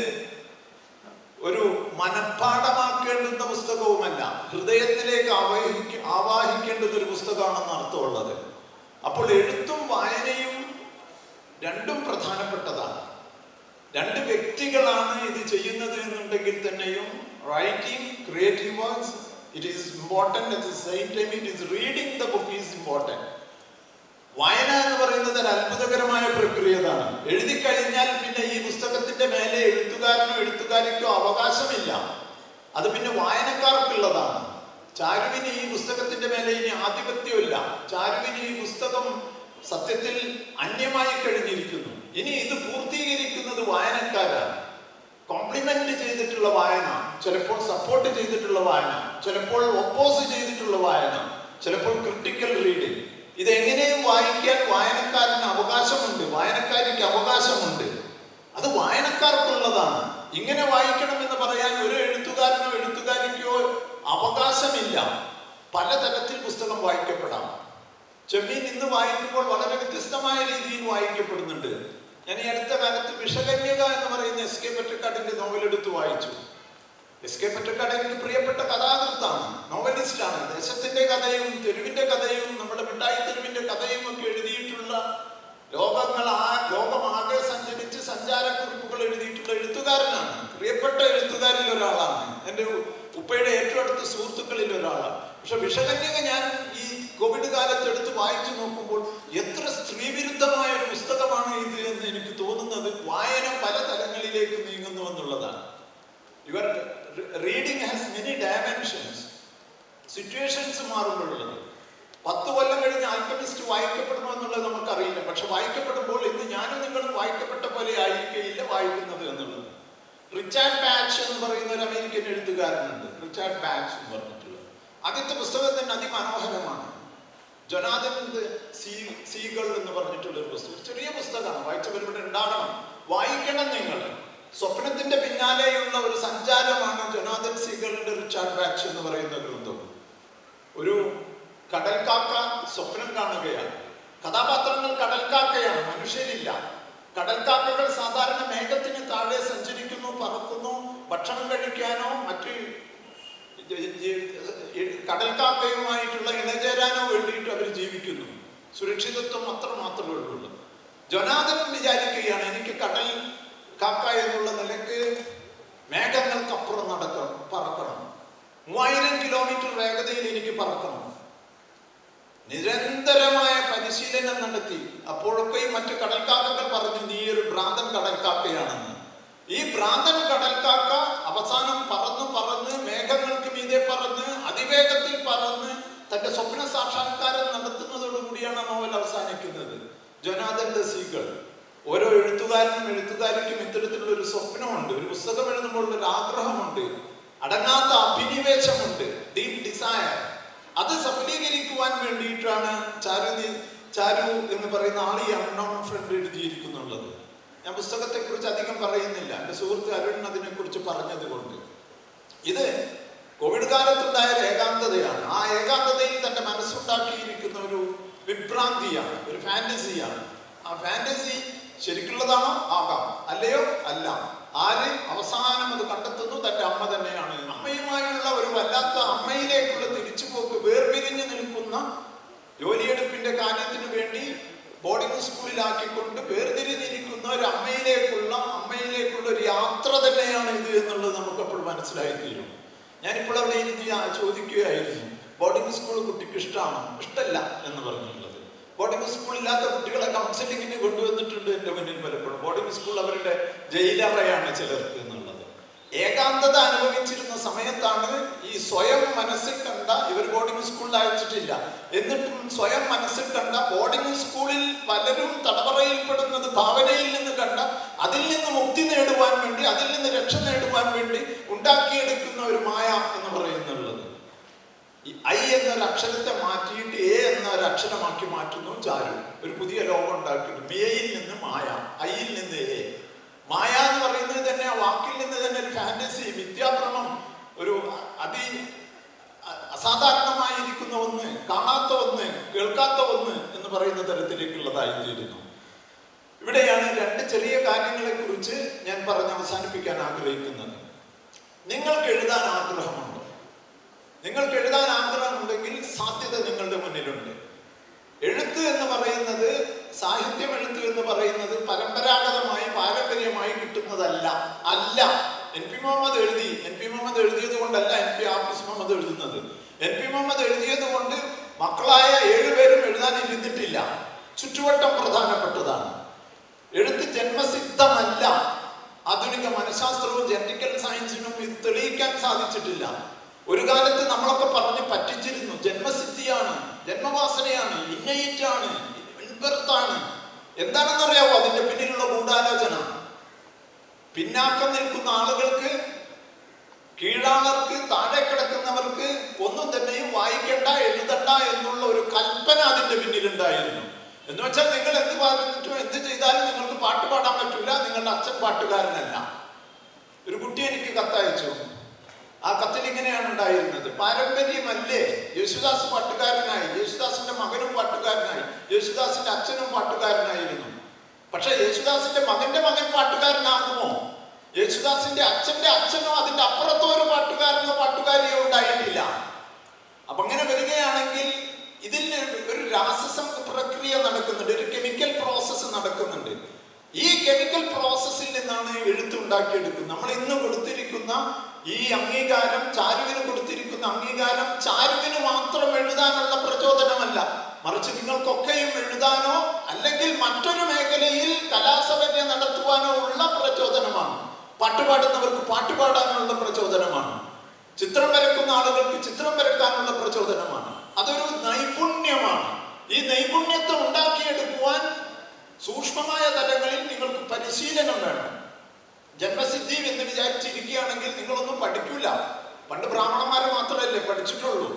ഒരു മനഃപ്പാഠമാക്കേണ്ടുന്ന പുസ്തകവുമല്ല, ഹൃദയത്തിലേക്ക് ആവാഹിക്കേണ്ടുന്ന ഒരു പുസ്തകമാണെന്ന് അർത്ഥമുള്ളത്. അപ്പോൾ എഴുത്തും വായനയും രണ്ടും പ്രധാനപ്പെട്ടതാണ്. 2 വ്യക്തികളാണ് ഇത് ചെയ്യുന്നത് എന്നുണ്ടെങ്കിൽ തന്നെയും writing, creative works, it is important. At the same time it is reading the book is important. വായന എന്ന് പറയുന്നത് ഒരു അത്ഭുതകരമായ പ്രക്രിയയാണ്. എഴുതി കഴിഞ്ഞാൽ പിന്നെ ഈ പുസ്തകത്തിന്റെ മേലെ എഴുത്തുകാരനോ എഴുത്തുകാരിക്കോ അവകാശമില്ല. അത് പിന്നെ വായനക്കാർക്കുള്ളതാണ്. ചാരുവിന് ഈ പുസ്തകത്തിന്റെ മേലെ ഇനി ആധിപത്യമില്ല. ചാരുവിന് ഈ പുസ്തകം സത്യത്തിൽ അന്യമായി കഴിഞ്ഞിരിക്കുന്നു. ഇനി ഇത് പൂർത്തീകരിക്കുന്നത് വായനക്കാരാണ്. കോംപ്ലിമെന്റ് ചെയ്തിട്ടുള്ള വായന, ചിലപ്പോൾ സപ്പോർട്ട് ചെയ്തിട്ടുള്ള വായന, ചിലപ്പോൾ ഒപ്പോസ് ചെയ്തിട്ടുള്ള വായന, ചിലപ്പോൾ ക്രിട്ടിക്കൽ റീഡിങ്. ഇതെങ്ങനെയും വായിക്കാൻ വായനക്കാരന് അവകാശമുണ്ട്, വായനക്കാരിക്ക് അവകാശമുണ്ട്. അത് വായനക്കാർക്കുള്ളതാണ്. ഇങ്ങനെ വായിക്കണം എന്ന് പറയാൻ ഒരു എഴുത്തുകാരനോ എഴുത്തുകാരിക്കോ അവകാശമില്ല. പലതരത്തിൽ പുസ്തകം വായിക്കപ്പെടാം. ചെമ്മീൻ ഇന്ന് വായിക്കുമ്പോൾ വളരെ വ്യത്യസ്തമായ രീതിയിൽ വായിക്കപ്പെടുന്നുണ്ട്. ഞാൻ ഈ അടുത്ത കാലത്ത് വിഷകന്യക എന്ന് പറയുന്ന എസ്.കെ. പൊറ്റക്കാടിന്റെ നോവൽ എടുത്ത് വായിച്ചു. എസ്.കെ. പൊറ്റക്കാട് എനിക്ക് പ്രിയപ്പെട്ട കഥാകൃത്താണ്, നോവലിസ്റ്റാണ്. ദേശത്തിന്റെ കഥയും തെരുവിന്റെ കഥയും നമ്മുടെ മിഠായി തെരുവിന്റെ കഥയും ഒക്കെ എഴുതിയിട്ടുള്ള ലോകമാകെ സഞ്ചരിച്ച് സഞ്ചാരക്കുറിപ്പുകൾ എഴുതിയിട്ടുള്ള എഴുത്തുകാരനാണ്. പ്രിയപ്പെട്ട എഴുത്തുകാരിൽ ഒരാളാണ്. എൻ്റെ ഉപ്പയുടെ ഏറ്റവും അടുത്ത സുഹൃത്തുക്കളിൽ ഒരാളാണ്. പക്ഷെ വിഷകന്യക ഞാൻ ഈ കോവിഡ് കാലത്ത് എടുത്ത് വായിച്ചു നോക്കുമ്പോൾ എത്ര സ്ത്രീവിരുദ്ധമായ ഒരു പുസ്തകമാണ് ഇത് എന്ന് എനിക്ക് തോന്നുന്നത്. വായന പല തലങ്ങളിലേക്ക് നീങ്ങുന്നു എന്നുള്ളതാണ്. Your reading has many dimensions. Situations മാറുമ്പോഴുള്ളത്. 10 കൊല്ലം കഴിഞ്ഞ് ആൽക്കമിസ്റ്റ് വായിക്കപ്പെടുമോ എന്നുള്ളത് നമുക്കറിയില്ല. പക്ഷെ വായിക്കപ്പെടുമ്പോൾ ഇന്ന് ഞാനും നിങ്ങളും വായിക്കപ്പെട്ട പോലെ ആയിരിക്കില്ല വായിക്കുന്നത് എന്നുള്ളത്. റിച്ചാർഡ് ബാച്ച് എന്ന് പറയുന്ന ഒരു അമേരിക്കൻ എഴുത്തുകാരനുണ്ട്. റിച്ചാർഡ് ബാച്ച് എന്ന് പറഞ്ഞിട്ടുള്ള ആദ്യത്തെ പുസ്തകം തന്നെ അതിമനോഹരമാണ്. ജൊനാഥൻ സീകൾ എന്ന് പറഞ്ഞിട്ടുള്ളൊരു പുസ്തകം, ചെറിയ പുസ്തകമാണ്, വായിച്ചവരിവിടെ ഉണ്ടാകണം, വായിക്കണം നിങ്ങൾ. സ്വപ്നത്തിന്റെ പിന്നാലെയുള്ള ഒരു സഞ്ചാരമാണ് ജൊനാഥൻ സീഗളിന്റെ റിച്ചാർഡ് ബാച്ച് എന്ന് പറയുന്ന ഗ്രന്ഥം. ഒരു കടൽക്കാക്ക സ്വപ്നം കാണുകയാണ്. കഥാപാത്രങ്ങൾ കടൽക്കാക്കയാണ്, മനുഷ്യരില്ല. കടൽക്കാക്കകൾ സാധാരണ മേഘത്തിന് താഴെ സഞ്ചരിക്കുന്നു, പറക്കുന്നു, ഭക്ഷണം കഴിക്കാനോ മറ്റ് കടൽക്കാക്കയുമായിട്ടുള്ള ഇണചേരാനോ വേണ്ടിയിട്ട് അവർ ജീവിക്കുന്നു. സുരക്ഷിതത്വം മാത്രമേ ഉള്ളൂ. ജൊനാഥൻ വിചാരിക്കുകയാണ്, എനിക്ക് കടൽ കാക്ക എന്നുള്ള നിലക്ക് മേഘങ്ങൾക്കപ്പുറം പറക്കണം, 3000 കിലോമീറ്റർ വേഗതയിൽ എനിക്ക് പറക്കണം. നിരന്തരമായ പരിശീലനം നടത്തി. അപ്പോഴൊക്കെ മറ്റു കടൽക്കാക്കകൾ പറഞ്ഞു, നീ ഒരു ഭ്രാന്തൻ കടൽക്കാക്കയാണെന്ന്. ഈ ഭ്രാന്തൻ കടൽക്കാക്ക അവസാനം പറന്ന് മേഘങ്ങൾക്ക് മീതെ പറന്ന് അതിവേഗത്തിൽ പറന്ന് തന്റെ സ്വപ്ന സാക്ഷാത്കാരം നടത്തുന്നതോടുകൂടിയാണ് നോവൽ അവസാനിക്കുന്നത്. Jonathan seagull. ഓരോ എഴുത്തുകാരിക്കും ഇത്തരത്തിലുള്ള ഒരു സ്വപ്നമുണ്ട്. ഒരു പുസ്തകം എഴുതുമ്പോൾ ഒരു ആഗ്രഹമുണ്ട്, അടങ്ങാത്ത അഭിനിവേശമുണ്ട്, ഡീപ് ഡിസയർ. അത് സഫലീകരിക്കുവാൻ വേണ്ടിയിട്ടാണ് ചാരു എന്ന് പറയുന്ന ആൾ ഈ അൺനോൺ ഫ്രണ്ട് എഴുതിയിരിക്കുന്നുള്ളത്. ഞാൻ പുസ്തകത്തെക്കുറിച്ച് അധികം പറയുന്നില്ല, എൻ്റെ സുഹൃത്ത് അരുൺ അതിനെക്കുറിച്ച് പറഞ്ഞത് കൊണ്ട്. ഇത് കോവിഡ് കാലത്തുണ്ടായ ഏകാന്തതയാണ്. ആ ഏകാന്തതയിൽ തൻ്റെ മനസ്സുണ്ടാക്കിയിരിക്കുന്ന ഒരു വിഭ്രാന്തിയാണ്, ഒരു ഫാന്റസിയാണ്. ആ ഫാന്റസി ശരിക്കുള്ളതാണോ? ആകാം, അല്ലയോ? അല്ല. ആര് അവസാനം അത് കണ്ടെത്തുന്നു? തൻ്റെ അമ്മ തന്നെയാണ്. അമ്മയുമായുള്ള ഒരു വല്ലാത്ത അമ്മയിലേക്കുള്ള തിരിച്ചുപോക്ക്, വേർപിരിഞ്ഞു നിൽക്കുന്ന, ജോലിയെടുപ്പിന്റെ കാര്യത്തിന് വേണ്ടി ബോർഡിംഗ് സ്കൂളിലാക്കിക്കൊണ്ട് വേർതിരിഞ്ഞിരിക്കുന്ന ഒരു അമ്മയിലേക്കുള്ള ഒരു യാത്ര തന്നെയാണ് ഇത് എന്നുള്ളത് നമുക്കപ്പോൾ മനസ്സിലായി തീരും. ഞാനിപ്പോൾ അവിടെ ഇരുന്ന് ചോദിക്കുകയായിരുന്നു, ബോർഡിംഗ് സ്കൂൾ കുട്ടിക്ക് ഇഷ്ടമാണോ? ഇഷ്ടമല്ല എന്ന് പറഞ്ഞിട്ടുള്ളത്. ബോർഡിംഗ് സ്കൂൾ ഇല്ലാത്ത കുട്ടികളെ കൗൺസിലിങ്ങിന് കൊണ്ടുവന്നിട്ടുണ്ട് എൻ്റെ മുന്നിൽ പലപ്പോഴും. ബോർഡിംഗ് സ്കൂൾ അവരുടെ ജയിലറയാണ് ചിലർക്ക് എന്നുള്ളത്. ഏകാന്തത അനുഭവിച്ചിരുന്ന സമയത്താണ് ഈ സ്വയം മനസ്സിൽ കണ്ട, ഇവർ ബോർഡിംഗ് സ്കൂളിൽ അയച്ചിട്ടില്ല, എന്നിട്ടും സ്വയം മനസ്സിൽ കണ്ട, ബോർഡിംഗ് സ്കൂളിൽ പലരും തടവറയിൽപ്പെടുന്നത് ഭാവനയിൽ നിന്ന് കണ്ട, അതിൽ നിന്ന് മുക്തി നേടുവാൻ വേണ്ടി, അതിൽ നിന്ന് രക്ഷ നേടുവാൻ വേണ്ടി ഉണ്ടാക്കിയെടുക്കുന്ന ഒരു മായ എന്ന് പറയുന്നുള്ളത്. ഈ ഐ എന്നൊരു അക്ഷരത്തെ മാറ്റിയിട്ട് എ എന്നൊരു അക്ഷരമാക്കി മാറ്റുന്നു ചാരു. ഒരു പുതിയ ലോകം ഉണ്ടാക്കിയിട്ട് മേയിൽ നിന്ന് മായ, ഐയിൽ നിന്ന് എ. മായ എന്ന് പറയുന്നത് തന്നെ ആ വാക്കിൽ നിന്ന് തന്നെ ഒരു ഫാന്റസി, വിദ്യാഭ്രമം, ഒരു അസാധാരണമായിരിക്കുന്ന ഒന്ന്, കാണാത്ത ഒന്ന്, കേൾക്കാത്ത ഒന്ന് എന്ന് പറയുന്ന തരത്തിലേക്കുള്ളതായിത്തീരുന്നു. ഇവിടെയാണ് രണ്ട് ചെറിയ കാര്യങ്ങളെ കുറിച്ച് ഞാൻ പറഞ്ഞ് അവസാനിപ്പിക്കാൻ ആഗ്രഹിക്കുന്നത്. നിങ്ങൾക്ക് എഴുതാൻ ആഗ്രഹമുണ്ടോ? നിങ്ങൾക്ക് എഴുതാൻ ആഗ്രഹമുണ്ടെങ്കിൽ സാധ്യത നിങ്ങളുടെ മുന്നിലുണ്ട്. എഴുത്ത് എന്ന് പറയുന്നത്, സാഹിത്യം എഴുത്ത് എന്ന് പറയുന്നത് പരമ്പരാഗതമായി പാരമ്പര്യമായി കിട്ടുന്നതല്ല. എൻ പി മുഹമ്മദ് എഴുതിയത് കൊണ്ടല്ല NP ആഫീസ് മുഹമ്മദ് എഴുതുന്നത്. NP മുഹമ്മദ് എഴുതിയത് കൊണ്ട് മക്കളായ 7 പേരും എഴുതാൻ ഇരുന്നിട്ടില്ല. ചുറ്റുവട്ടം പ്രധാനപ്പെട്ടതാണ്. എഴുത്ത് ജന്മസിദ്ധമല്ല. ആധുനിക മനഃശാസ്ത്രവും ജനറ്റിക്കൽ സയൻസിനും ഇത് തെളിയിക്കാൻ സാധിച്ചിട്ടില്ല. ഒരു കാലത്ത് നമ്മളൊക്കെ പറഞ്ഞ് പറ്റിച്ചിരുന്നു, ജന്മസിദ്ധിയാണ്, ജന്മവാസനയാണ്, ഇന്നയിറ്റാണ്, ഇൻബർത്താണ്. എന്താണെന്നറിയാവോ അതിന്റെ പിന്നിലുള്ള ഗൂഢാലോചന? പിന്നാക്കം നിൽക്കുന്ന ആളുകൾക്ക്, കീഴാളർക്ക്, താഴെ കിടക്കുന്നവർക്ക് ഒന്നും തന്നെയും വായിക്കണ്ട, എഴുതണ്ട എന്നുള്ള ഒരു കൽപ്പന അതിന്റെ പിന്നിലുണ്ടായിരുന്നു. എന്ന് വെച്ചാൽ നിങ്ങൾ എന്ത് പറഞ്ഞിട്ടും എന്ത് ചെയ്താലും നിങ്ങൾക്ക് പാട്ട് പാടാൻ പറ്റൂല, നിങ്ങളുടെ അച്ഛൻ പാട്ടുകാരനല്ല. ഒരു കുട്ടി എനിക്ക് കത്തയച്ചു. ആ കത്തിൽ ഇങ്ങനെയാണ് ഉണ്ടായിരുന്നത്: പാരമ്പര്യമല്ലേ, യേശുദാസ് പാട്ടുകാരനായി, യേശുദാസിന്റെ മകനും പാട്ടുകാരനായി, യേശുദാസിന്റെ അച്ഛനും പാട്ടുകാരനായിരുന്നു. പക്ഷെ യേശുദാസിന്റെ മകന്റെ മകൻ പാട്ടുകാരനാകുമോ? യേശുദാസിന്റെ അച്ഛനോ അതിന്റെ അപ്പുറത്തോ ഒരു പാട്ടുകാരനോ പാട്ടുകാരിയോ ഉണ്ടായിട്ടില്ല. അപ്പൊ അങ്ങനെ വരികയാണെങ്കിൽ ഇതിൽ ഒരു രാസസം പ്രക്രിയ നടക്കുന്നുണ്ട്, ഒരു കെമിക്കൽ പ്രോസസ്സ് നടക്കുന്നുണ്ട്. ഈ കെമിക്കൽ പ്രോസസ്സിൽ നിന്നാണ് എഴുത്തുണ്ടാക്കിയെടുക്കുന്നത്. നമ്മൾ ഇന്ന് കൊടുത്തിരിക്കുന്ന ഈ അംഗീകാരം, ചാരുവിന് കൊടുത്തിരിക്കുന്ന അംഗീകാരം, ചാരുവിന് മാത്രം എഴുതാനുള്ള പ്രചോദനമല്ല, മറിച്ച് നിങ്ങൾക്കൊക്കെയും എഴുതാനോ അല്ലെങ്കിൽ മറ്റൊരു മേഖലയിൽ കലാസഭ നടത്തുവാനോ ഉള്ള പ്രചോദനമാണ്. പാട്ടുപാടുന്നവർക്ക് പാട്ടുപാടാനുള്ള പ്രചോദനമാണ്. ചിത്രം വരക്കുന്ന ആളുകൾക്ക് ചിത്രം വരക്കാനുള്ള പ്രചോദനമാണ്. അതൊരു നൈപുണ്യമാണ്. ഈ നൈപുണ്യത്തെ ഉണ്ടാക്കിയെടുക്കുവാൻ സൂക്ഷ്മമായ തലങ്ങളിൽ നിങ്ങൾക്ക് പരിശീലനം വേണം. ജന്മസിദ്ധി എന്ന് വിചാരിച്ചിരിക്കുകയാണെങ്കിൽ നിങ്ങളൊന്നും പഠിക്കൂല. പണ്ട് ബ്രാഹ്മണന്മാർ മാത്രമല്ലേ പഠിച്ചിട്ടുള്ളൂ.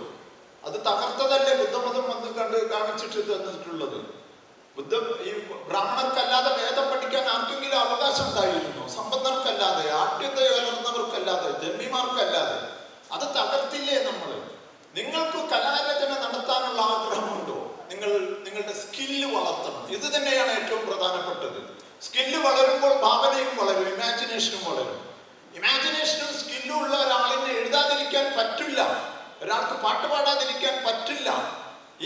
അത് തകർത്തതല്ലേ ബുദ്ധമതം വന്ന് കാണിച്ചിട്ട് തന്നിട്ടുള്ളത്. ഈ ബ്രാഹ്മണർക്കല്ലാതെ വേദം പഠിക്കാൻ ആർക്കെങ്കിലും അവകാശം ഉണ്ടായിരുന്നു? സമ്പന്നർക്കല്ലാതെ, ആഢ്യത കലർന്നവർക്കല്ലാതെ, ജന്മിമാർക്കല്ലാതെ. അത് തകർത്തില്ലേ നമ്മൾ? നിങ്ങൾക്ക് കലാരചന നടത്താനുള്ള ആഗ്രഹമുണ്ടോ? നിങ്ങളുടെ സ്കില്ല് വളർത്തണം. ഇത് തന്നെയാണ് ഏറ്റവും പ്രധാനപ്പെട്ടത്. സ്കില്ല് വളരുമ്പോൾ ഭാവനയും വളരും, ഇമാജിനേഷനും വളരും. ഇമാജിനേഷനും സ്കില്ലും ഉള്ള ഒരാളിനെ എഴുതാതിരിക്കാൻ പറ്റില്ല, ഒരാൾക്ക് പാട്ട് പാടാതിരിക്കാൻ പറ്റില്ല.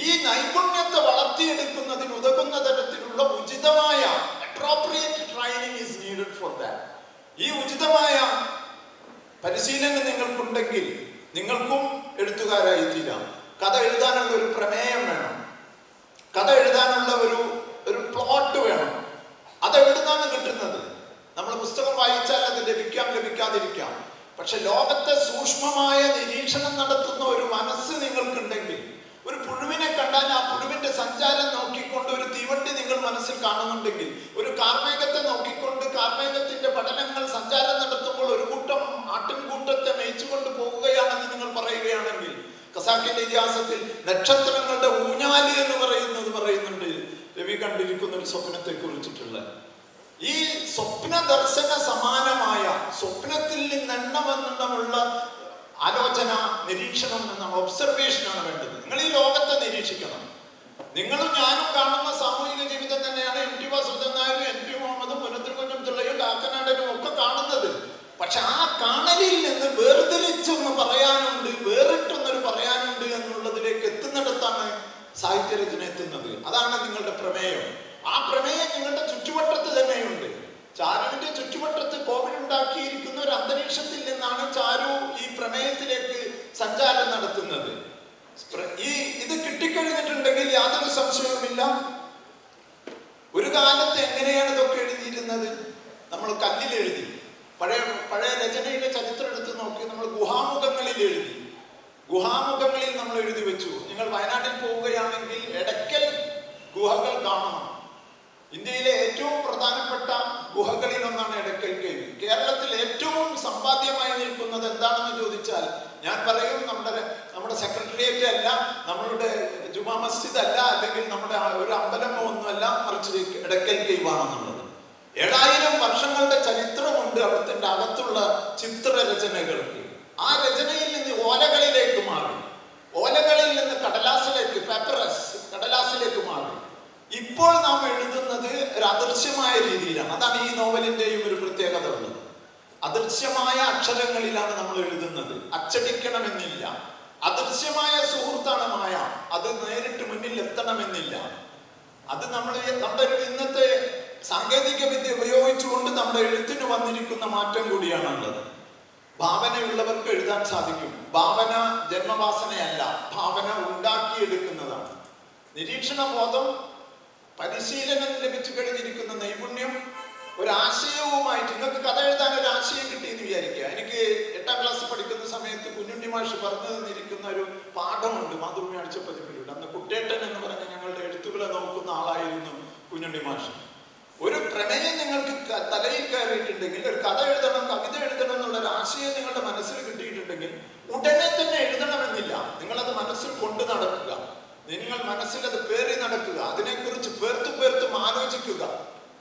ഈ നൈപുണ്യത്തെ വളർത്തിയെടുക്കുന്നതിന് ഉതകുന്ന തരത്തിലുള്ള ഉചിതമായ appropriate training is needed for that. ഈ ഉചിതമായ പരിശീലനം നിങ്ങൾക്കുണ്ടെങ്കിൽ നിങ്ങൾക്കും എഴുത്തുകാരായി തീരാം. കഥ എഴുതാനുള്ള ഒരു പ്രമേയം വേണം, കഥ എഴുതാനുള്ള ഒരു പ്ലോട്ട് വേണം. അതെവിടുന്നാണ് കിട്ടുന്നത്? നമ്മൾ പുസ്തകം വായിച്ചാൽ അത് ലഭിക്കാതിരിക്കാം. പക്ഷെ ലോകത്തെ സൂക്ഷ്മമായ നിരീക്ഷണം നടത്തുന്ന ഒരു മനസ്സ് നിങ്ങൾക്കുണ്ടെങ്കിൽ, ഒരു പുഴുവിനെ കണ്ടാൽ ആ പുഴുവിന്റെ സഞ്ചാരം നോക്കിക്കൊണ്ട് ഒരു തീവണ്ടി നിങ്ങൾ മനസ്സിൽ കാണുന്നുണ്ടെങ്കിൽ, ഒരു കാർമേഘത്തെ നോക്കിക്കൊണ്ട് കാർമേഘത്തിന്റെ പഠനങ്ങൾ സഞ്ചാരം നടത്തുമ്പോൾ ഒരു കൂട്ടം ആട്ടിൻകൂട്ടത്തെ മേയിച്ചുകൊണ്ട് പോകുകയാണെന്ന് നിങ്ങൾ പറയുകയാണെങ്കിൽ, ഖസാക്കിന്റെ ഇതിഹാസത്തിൽ നക്ഷത്രങ്ങളുടെ ഊഞ്ഞാല് എന്ന് പറയുന്നുണ്ട്. രവി കണ്ടിരിക്കുന്ന ഒരു സ്വപ്നത്തെ കുറിച്ചിട്ടുള്ള ഈ സ്വപ്ന ദർശന സമാനമായ സ്വപ്നത്തിൽ നിന്നെണ്ണമുള്ള ആലോചന, നിരീക്ഷണം എന്നാണ്, ഒബ്സർവേഷനാണ് വേണ്ടത്. നിങ്ങൾ ഈ ലോകത്തെ നിരീക്ഷിക്കണം. നിങ്ങളും ഞാനും കാണുന്ന സാമൂഹിക ജീവിതം തന്നെയാണ് എം ടി വാസുദേവൻ നായരും എൻ പി മുഹമ്മദും പുനത്തിൽകുഞ്ഞും പിള്ളയും കാക്കനാടനും ഒക്കെ കാണുന്നത്. പക്ഷെ ആ കാണലിൽ നിന്ന് വേർതിരിച്ചൊന്ന് പറയാനുണ്ട്, വേറിട്ടൊന്നൊരു പറയാനുണ്ട് എന്നുള്ളതിലേക്ക് എത്തുന്നിടത്താണ് സാഹിത്യരചന എത്തുന്നത്. അതാണ് നിങ്ങളുടെ പ്രമേയം. ആ പ്രമേയം നിങ്ങളുടെ ചുറ്റുവട്ടത്ത് തന്നെയുണ്ട്. ചാരുവിന്റെ ചുറ്റുവട്ടത്ത് കോവിഡ് ഉണ്ടാക്കിയിരിക്കുന്ന ഒരു അന്തരീക്ഷത്തിൽ നിന്നാണ് ചാരു ഈ പ്രമേയത്തിലേക്ക് സഞ്ചാരം നടത്തുന്നത്. ഇത് കിട്ടിക്കഴിഞ്ഞിട്ടുണ്ടെങ്കിൽ യാതൊരു സംശയവുമില്ല, ഒരു കാലത്ത് എങ്ങനെയാണ് ഇതൊക്കെ എഴുതിയിരുന്നത്? നമ്മൾ കല്ലിൽ എഴുതി. പഴയ രചനയുടെ ചരിത്രം എടുത്ത് നോക്കി. നമ്മൾ ഗുഹാമുഖങ്ങളിൽ എഴുതി. ഗുഹാമുഖങ്ങളിൽ നമ്മൾ എഴുതി വെച്ചു. നിങ്ങൾ വയനാട്ടിൽ പോവുകയാണെങ്കിൽ എടക്കൽ ഗുഹകൾ കാണണം. ഇന്ത്യയിലെ ഏറ്റവും പ്രധാനപ്പെട്ട ഗുഹകളിൽ ഒന്നാണ് എടക്കൽ കേവ്. കേരളത്തിൽ ഏറ്റവും സമ്പാദ്യമായി നിൽക്കുന്നത് എന്താണെന്ന് ചോദിച്ചാൽ ഞാൻ പറയും, നമ്മുടെ സെക്രട്ടേറിയറ്റ് അല്ല, നമ്മളുടെ ജുമാ മസ്ജിദ് അല്ല, അല്ലെങ്കിൽ നമ്മുടെ ഒരു അമ്പലമോ ഒന്നുമല്ല, മറിച്ച് എടക്കൽ കേവാണെന്നുള്ളത്. 7000 വർഷങ്ങളുടെ ചരിത്രമുണ്ട് അവിടുത്തെ അകത്തുള്ള ചിത്രരചനകൾക്ക്. ആ രചനയിൽ നിന്ന് ഓലകളിലേക്ക് മാറി, ഓലകളിൽ നിന്ന് കടലാസിലേക്ക്, പേപ്പറസ് കടലാസിലേക്ക് മാറി. ഇപ്പോൾ നാം എഴുതുന്നത് ഒരു അദൃശ്യമായ രീതിയിലാണ്. അതാണ് ഈ നോവലിന്റെയും ഒരു പ്രത്യേകത ഉള്ളത്. അദൃശ്യമായ അക്ഷരങ്ങളിലാണ് നമ്മൾ എഴുതുന്നത്. അച്ചടിക്കണമെന്നില്ല. അദൃശ്യമായ സുഹൃത്താണ് മായ. അത് നേരിട്ട് മുന്നിൽ എത്തണമെന്നില്ല. അത് നമ്മുടെ ഇന്നത്തെ സാങ്കേതിക വിദ്യ ഉപയോഗിച്ചുകൊണ്ട് നമ്മുടെ എഴുത്തിന് വന്നിരിക്കുന്ന മാറ്റം കൂടിയാണുള്ളത്. ഭാവനയുള്ളവർക്ക് എഴുതാൻ സാധിക്കും. ഭാവന ജന്മവാസനയല്ല, ഭാവന ഉണ്ടാക്കിയെടുക്കുന്നതാണ്. നിരീക്ഷണ ബോധം, പരിശീലനം ലഭിച്ചു കഴിഞ്ഞിരിക്കുന്ന നൈപുണ്യം, ഒരാശയവുമായിട്ട് നിങ്ങൾക്ക് കഥ എഴുതാൻ ഒരു ആശയം കിട്ടിയെന്ന് വിചാരിക്കുക. എനിക്ക് 8ാം ക്ലാസ്സിൽ പഠിക്കുന്ന സമയത്ത് കുഞ്ഞുണ്ണി മാഷ് പറഞ്ഞു തന്നിരിക്കുന്ന ഒരു പാഠമുണ്ട് മാതൃഭൂമി ആഴ്ചപ്പതിപ്പിലൂടെ. അന്ന് കുട്ടേട്ടൻ എന്ന് പറഞ്ഞ ഞങ്ങളുടെ എഴുത്തുകളെ നോക്കുന്ന ആളായിരുന്നു കുഞ്ഞുണ്ണി മാഷ്. ഒരു പ്രമേയം നിങ്ങൾക്ക് തലയിൽ കയറിയിട്ടുണ്ടെങ്കിൽ, ഒരു കഥ എഴുതണം, കവിത എഴുതണം എന്നുള്ള ഒരു ആശയം നിങ്ങളുടെ മനസ്സിൽ കിട്ടിയിട്ടുണ്ടെങ്കിൽ ഉടനെ തന്നെ എഴുതണമെന്നില്ല. നിങ്ങളത് മനസ്സിൽ കൊണ്ടു നടക്കുക. നിങ്ങൾ മനസ്സിൽ അത് പേറി നടക്കുക. അതിനെക്കുറിച്ച് പേർത്തും ആലോചിക്കുക.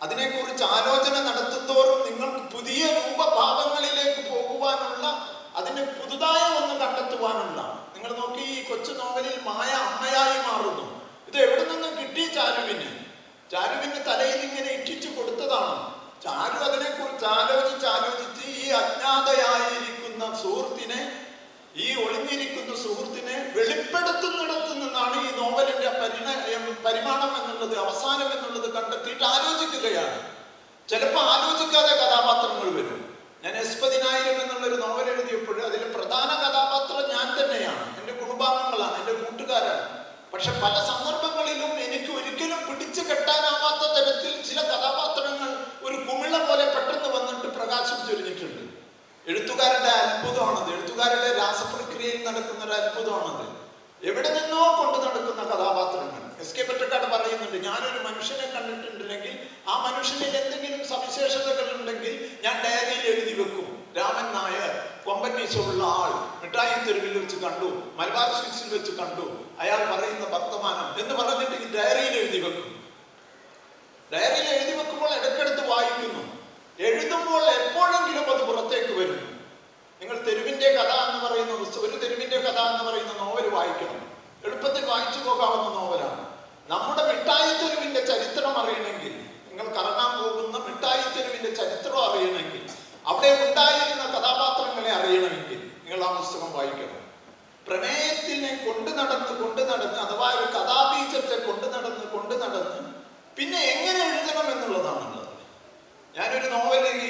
അതിനെക്കുറിച്ച് ആലോചന നടത്തുന്തോറും നിങ്ങൾക്ക് പുതിയ രൂപഭാവങ്ങളിലേക്ക് പോകുവാനുള്ള, അതിന് പുതുതായ ഒന്ന് കണ്ടെത്തുവാനുള്ള. നിങ്ങൾ നോക്കി, ഈ കൊച്ചു നോവലിൽ മായ അമ്മയായി മാറുന്നു. ഇത് എവിടെ നിന്നും കിട്ടി? ചാരുവിന് തലയിൽ ഇങ്ങനെ ഇറ്റിച്ചു കൊടുത്തതാണ്. ചാരു അതിനെക്കുറിച്ച് ആലോചിച്ച് ഈ അജ്ഞാതയായിരിക്കുന്ന സുഹൃത്തിനെ, ഈ ഒളിഞ്ഞിരിക്കുന്ന സുഹൃത്തിനെ വെളിപ്പെടുത്തുന്നിടത്തു നിന്നാണ് ഈ നോവലിന്റെ പരിമാണം എന്നുള്ളത്, അവസാനം എന്നുള്ളത് കണ്ടെത്തിയിട്ട് ആലോചിക്കുകയാണ്. ചിലപ്പോൾ ആലോചിക്കാതെ കഥാപാത്രങ്ങൾ വരും. ഞാൻ S10000 എന്നുള്ളൊരു നോവൽ എഴുതിയപ്പോൾ അതിലെ പ്രധാന കഥാപാത്രം ഞാൻ തന്നെയാണ്, എൻ്റെ കുടുംബാംഗങ്ങളാണ്, എൻ്റെ കൂട്ടുകാരാണ്. പക്ഷെ പല സന്ദർഭങ്ങളിലും എനിക്ക് ഒരിക്കലും പിടിച്ചു കെട്ടാനാവാത്ത തരത്തിൽ ചില കഥാപാത്രങ്ങൾ ഒരു കുമിള പോലെ പെട്ടെന്ന് വന്നിട്ട് പ്രകാശം ചൊരിഞ്ഞിട്ടുണ്ട്. എഴുത്തുകാരുടെ അത്ഭുതമാണത്. എഴുത്തുകാരുടെ രാസപ്രക്രിയയിൽ നടക്കുന്ന ഒരു അത്ഭുതമാണത്. എവിടെ നിന്നോ കൊണ്ട് നടക്കുന്ന കഥാപാത്രങ്ങൾ. S.K. പൊറ്റക്കാട് പറയുന്നുണ്ട്, ഞാനൊരു മനുഷ്യനെ കണ്ടിട്ടുണ്ടെങ്കിൽ ആ മനുഷ്യനിൽ എന്തെങ്കിലും സവിശേഷതകൾ ഉണ്ടെങ്കിൽ ഞാൻ ഡയറിയിൽ എഴുതി വെക്കും. രാമൻ നായർ, കൊമ്പന്നീശമുള്ള ആൾ, മിഠായി തെരുവിൽ വെച്ച് കണ്ടു, മലബാർ സ്വീറ്റ്സിൽ വെച്ച് കണ്ടു, അയാൾ പറയുന്ന വർത്തമാനം എന്ന് പറഞ്ഞിട്ട് ഈ ഡയറിയിൽ എഴുതി വെക്കും. ഡയറിയിൽ എഴുതി വെക്കുമ്പോൾ ഇടയ്ക്കെടുത്ത് വായിക്കുന്നു. എഴുതുമ്പോൾ എപ്പോഴെങ്കിലും അത് പുറത്തേക്ക് വരുന്നു. നിങ്ങൾ തെരുവിന്റെ കഥ എന്ന് പറയുന്ന ഒരു തെരുവിന്റെ കഥ എന്ന് പറയുന്ന നോവൽ വായിക്കണം. എളുപ്പത്തിൽ വായിച്ചു പോകാവുന്ന നോവലാണ്. നമ്മുടെ മിഠായി തെരുവിന്റെ ചരിത്രം അറിയണമെങ്കിൽ, നിങ്ങൾ കറങ്ങാൻ പോകുന്ന മിഠായി തെരുവിന്റെ ചരിത്രം അറിയണമെങ്കിൽ, അവിടെ ഉണ്ടായിരുന്ന കഥാപാത്രങ്ങളെ അറിയണമെങ്കിൽ നിങ്ങൾ ആ പുസ്തകം വായിക്കണം. പ്രമേയത്തിനെ കൊണ്ടു നടന്ന് അഥവാ ഒരു കഥാബീജത്തെ കൊണ്ടു നടന്ന് പിന്നെ എങ്ങനെ എഴുതണം എന്നുള്ളതാണുള്ളത്. ഞാനൊരു നോവൽ ഈ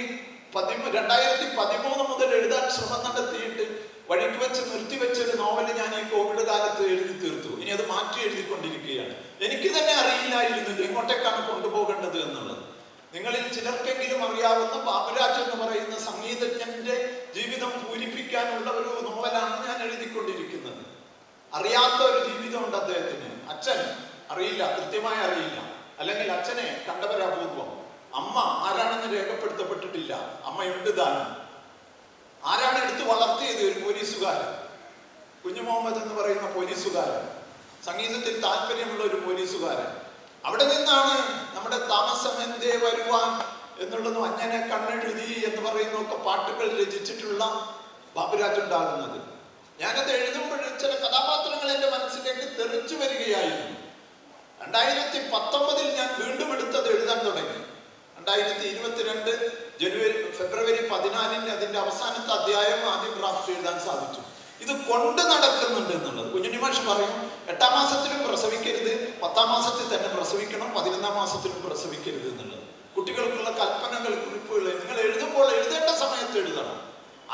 2013 മുതൽ എഴുതാൻ ശ്രമം നടത്തിയിട്ട് വഴിക്ക് വെച്ച് നിർത്തിവെച്ചൊരു നോവൽ ഞാൻ ഈ കോവിഡ് കാലത്ത് എഴുതി തീർത്തു. ഇനി അത് മാറ്റി എഴുതിക്കൊണ്ടിരിക്കുകയാണ്. എനിക്ക് തന്നെ അറിയില്ലായിരുന്നു ഇത് എങ്ങോട്ടേക്കാണ് കൊണ്ടുപോകേണ്ടത് എന്നുള്ളത്. നിങ്ങളിൽ ചിലർക്കെങ്കിലും അറിയാവുന്ന ബാബുരാജ് എന്ന് പറയുന്ന സംഗീതജ്ഞന്റെ ജീവിതം പൂരിപ്പിക്കാനുള്ള ഒരു നോവലാണ് ഞാൻ എഴുതിക്കൊണ്ടിരിക്കുന്നത്. അറിയാത്ത ഒരു ജീവിതമുണ്ട് അദ്ദേഹത്തിന്. അച്ഛൻ അറിയില്ല, കൃത്യമായി അറിയില്ല, അല്ലെങ്കിൽ അച്ഛനെ കണ്ടവരപൂർവം. അമ്മ ആരാണെന്ന് രേഖപ്പെടുത്തപ്പെട്ടിട്ടില്ല. അമ്മയുണ്ട് താനും. ആരാണ് എടുത്തു വളർത്തിയത്? ഒരു പോലീസുകാരൻ, കുഞ്ഞു മുഹമ്മദ് എന്ന് പറയുന്ന പോലീസുകാരൻ, സംഗീതത്തിൽ താല്പര്യമുള്ള ഒരു പോലീസുകാരൻ. അവിടെ നിന്നാണ് നമ്മുടെ താമസം എന്തേ വരുവാൻ എന്നുള്ളതും അങ്ങനെ കണ്ണെഴുതി എന്ന് പറയുന്നൊക്കെ പാട്ടുകൾ രചിച്ചിട്ടുള്ള ബാബുരാജ് ഉണ്ടാകുന്നത്. ഞാനത് എഴുതുമ്പോൾ ചില കഥാപാത്രങ്ങൾ എൻ്റെ മനസ്സിലേക്ക് തെറിച്ചു വരികയായിരുന്നു. 2019 ഞാൻ വീണ്ടും എടുത്തത് എഴുതാൻ തുടങ്ങി. 2022 ഫെബ്രുവരി 14 അതിന്റെ അവസാനത്തെ അധ്യായം ആദ്യം ഡ്രാഫ്റ്റ് എഴുതാൻ സാധിച്ചു. ഇത് കൊണ്ട് നടക്കുന്നുണ്ട് എന്നുള്ളത്. കുഞ്ഞുണ്ണി മാഷ് പറയും 8-ാം മാസത്തിലും പ്രസവിക്കരുത്, 10-ാം മാസത്തിൽ തന്നെ പ്രസവിക്കണം, 11-ാം മാസത്തിലും പ്രസവിക്കരുത് എന്നുള്ളത്. കുട്ടികൾക്കുള്ള കൽപ്പനകൾ, കുറിപ്പുകൾ നിങ്ങൾ എഴുതുമ്പോൾ എഴുതേണ്ട സമയത്ത് എഴുതണം.